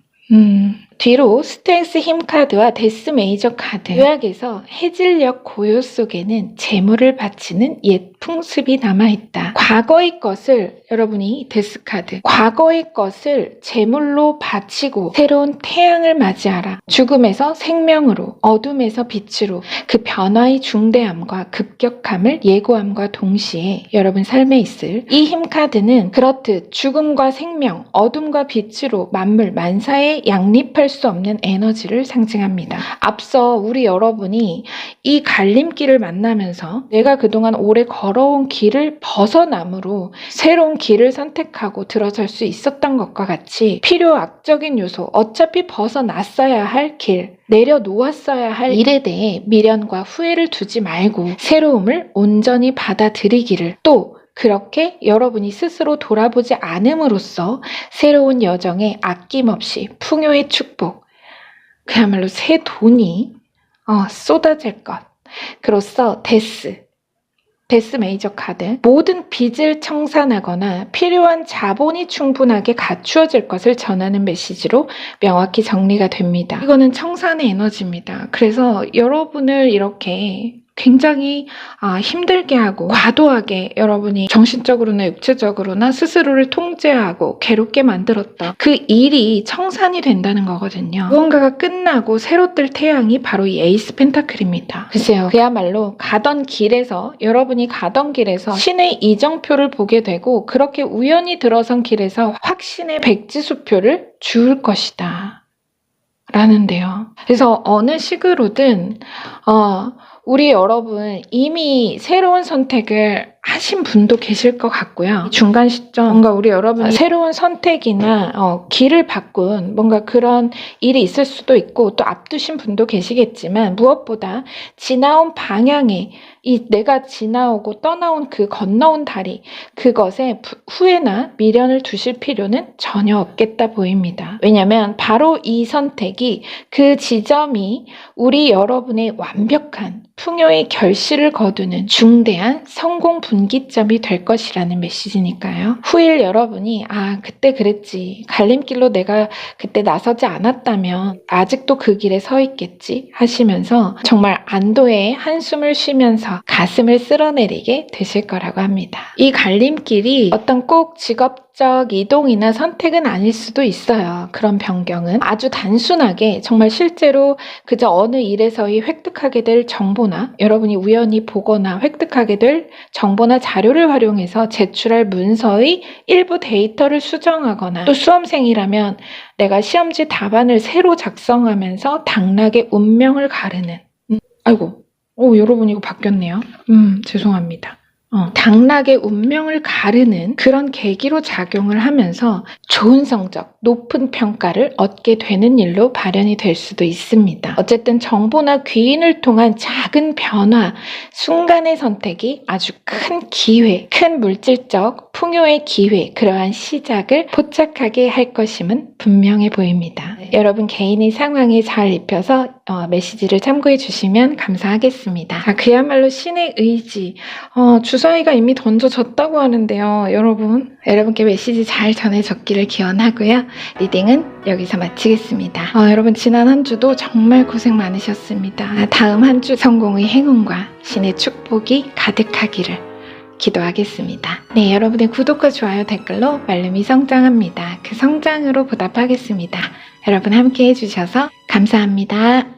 [SPEAKER 1] 뒤로 스트렝스 힘 카드와 데스 메이저 카드, 요약에서 해질녘 고요 속에는 재물을 바치는 옛 풍습이 남아있다. 과거의 것을, 여러분이 데스 카드, 과거의 것을 재물로 바치고 새로운 태양을 맞이하라. 죽음에서 생명으로, 어둠에서 빛으로, 그 변화의 중대함과 급격함을 예고함과 동시에 여러분 삶에 있을 이 힘 카드는 그렇듯 죽음과 생명, 어둠과 빛으로 만물 만사에 양립할 수 없는 에너지를 상징합니다. 앞서 우리 여러분이 이 갈림길을 만나면서 내가 그동안 오래 걸어온 길을 벗어남으로 새로운 길을 선택하고 들어설 수 있었던 것과 같이 필요악적인 요소, 어차피 벗어났어야 할 길, 내려놓았어야 할 일에 대해 미련과 후회를 두지 말고 새로움을 온전히 받아들이기를, 또 그렇게 여러분이 스스로 돌아보지 않음으로써 새로운 여정에 아낌없이 풍요의 축복, 그야말로 새 돈이 쏟아질 것, 그로써 데스 메이저 카드, 모든 빚을 청산하거나 필요한 자본이 충분하게 갖추어질 것을 전하는 메시지로 명확히 정리가 됩니다. 이거는 청산의 에너지입니다. 그래서 여러분을 이렇게 굉장히 힘들게 하고 과도하게 여러분이 정신적으로나 육체적으로나 스스로를 통제하고 괴롭게 만들었던 그 일이 청산이 된다는 거거든요. 무언가가 끝나고 새로 뜰 태양이 바로 이 에이스 펜타클입니다. 글쎄요, 그야말로 여러분이 가던 길에서 신의 이정표를 보게 되고, 그렇게 우연히 들어선 길에서 확신의 백지수표를 주울 것이다. 라는데요. 그래서 어느 식으로든 우리 여러분 이미 새로운 선택을 하신 분도 계실 것 같고요. 중간 시점 뭔가 우리 여러분이 새로운 선택이나 길을 바꾼 뭔가 그런 일이 있을 수도 있고 또 앞두신 분도 계시겠지만 무엇보다 지나온 방향에 내가 지나오고 떠나온 그 건너온 다리 그것에 후회나 미련을 두실 필요는 전혀 없겠다 보입니다. 왜냐하면 바로 이 선택이 그 지점이 우리 여러분의 완벽한 풍요의 결실을 거두는 중대한 성공 분기점이 될 것이라는 메시지니까요. 후일 여러분이 그때 그랬지, 갈림길로 내가 그때 나서지 않았다면 아직도 그 길에 서 있겠지 하시면서 정말 안도의 한숨을 쉬면서 가슴을 쓸어내리게 되실 거라고 합니다. 이 갈림길이 어떤 꼭 직업적 이동이나 선택은 아닐 수도 있어요. 그런 변경은 아주 단순하게 정말 실제로 그저 어느 일에서의 획득하게 될 정보나 여러분이 우연히 보거나 획득하게 될 정보나 자료를 활용해서 제출할 문서의 일부 데이터를 수정하거나 또 수험생이라면 내가 시험지 답안을 새로 작성하면서 당락의 운명을 가르는 아이고 여러분 이거 바뀌었네요. 죄송합니다. 당락의 운명을 가르는 그런 계기로 작용을 하면서 좋은 성적, 높은 평가를 얻게 되는 일로 발현이 될 수도 있습니다. 어쨌든 정보나 귀인을 통한 작은 변화, 순간의 선택이 아주 큰 기회, 큰 물질적 풍요의 기회, 그러한 시작을 포착하게 할 것임은 분명해 보입니다. 여러분 개인의 상황에 잘 입혀서 메시지를 참고해 주시면 감사하겠습니다. 그야말로 신의 의지, 주사위가 이미 던져졌다고 하는데요. 여러분께 메시지 잘 전해졌기를 기원하고요. 리딩은 여기서 마치겠습니다. 여러분 지난 한 주도 정말 고생 많으셨습니다. 다음 한 주 성공의 행운과 신의 축복이 가득하기를 기도하겠습니다. 네, 여러분의 구독과 좋아요, 댓글로 말름이 성장합니다. 그 성장으로 보답하겠습니다. 여러분 함께 해주셔서 감사합니다.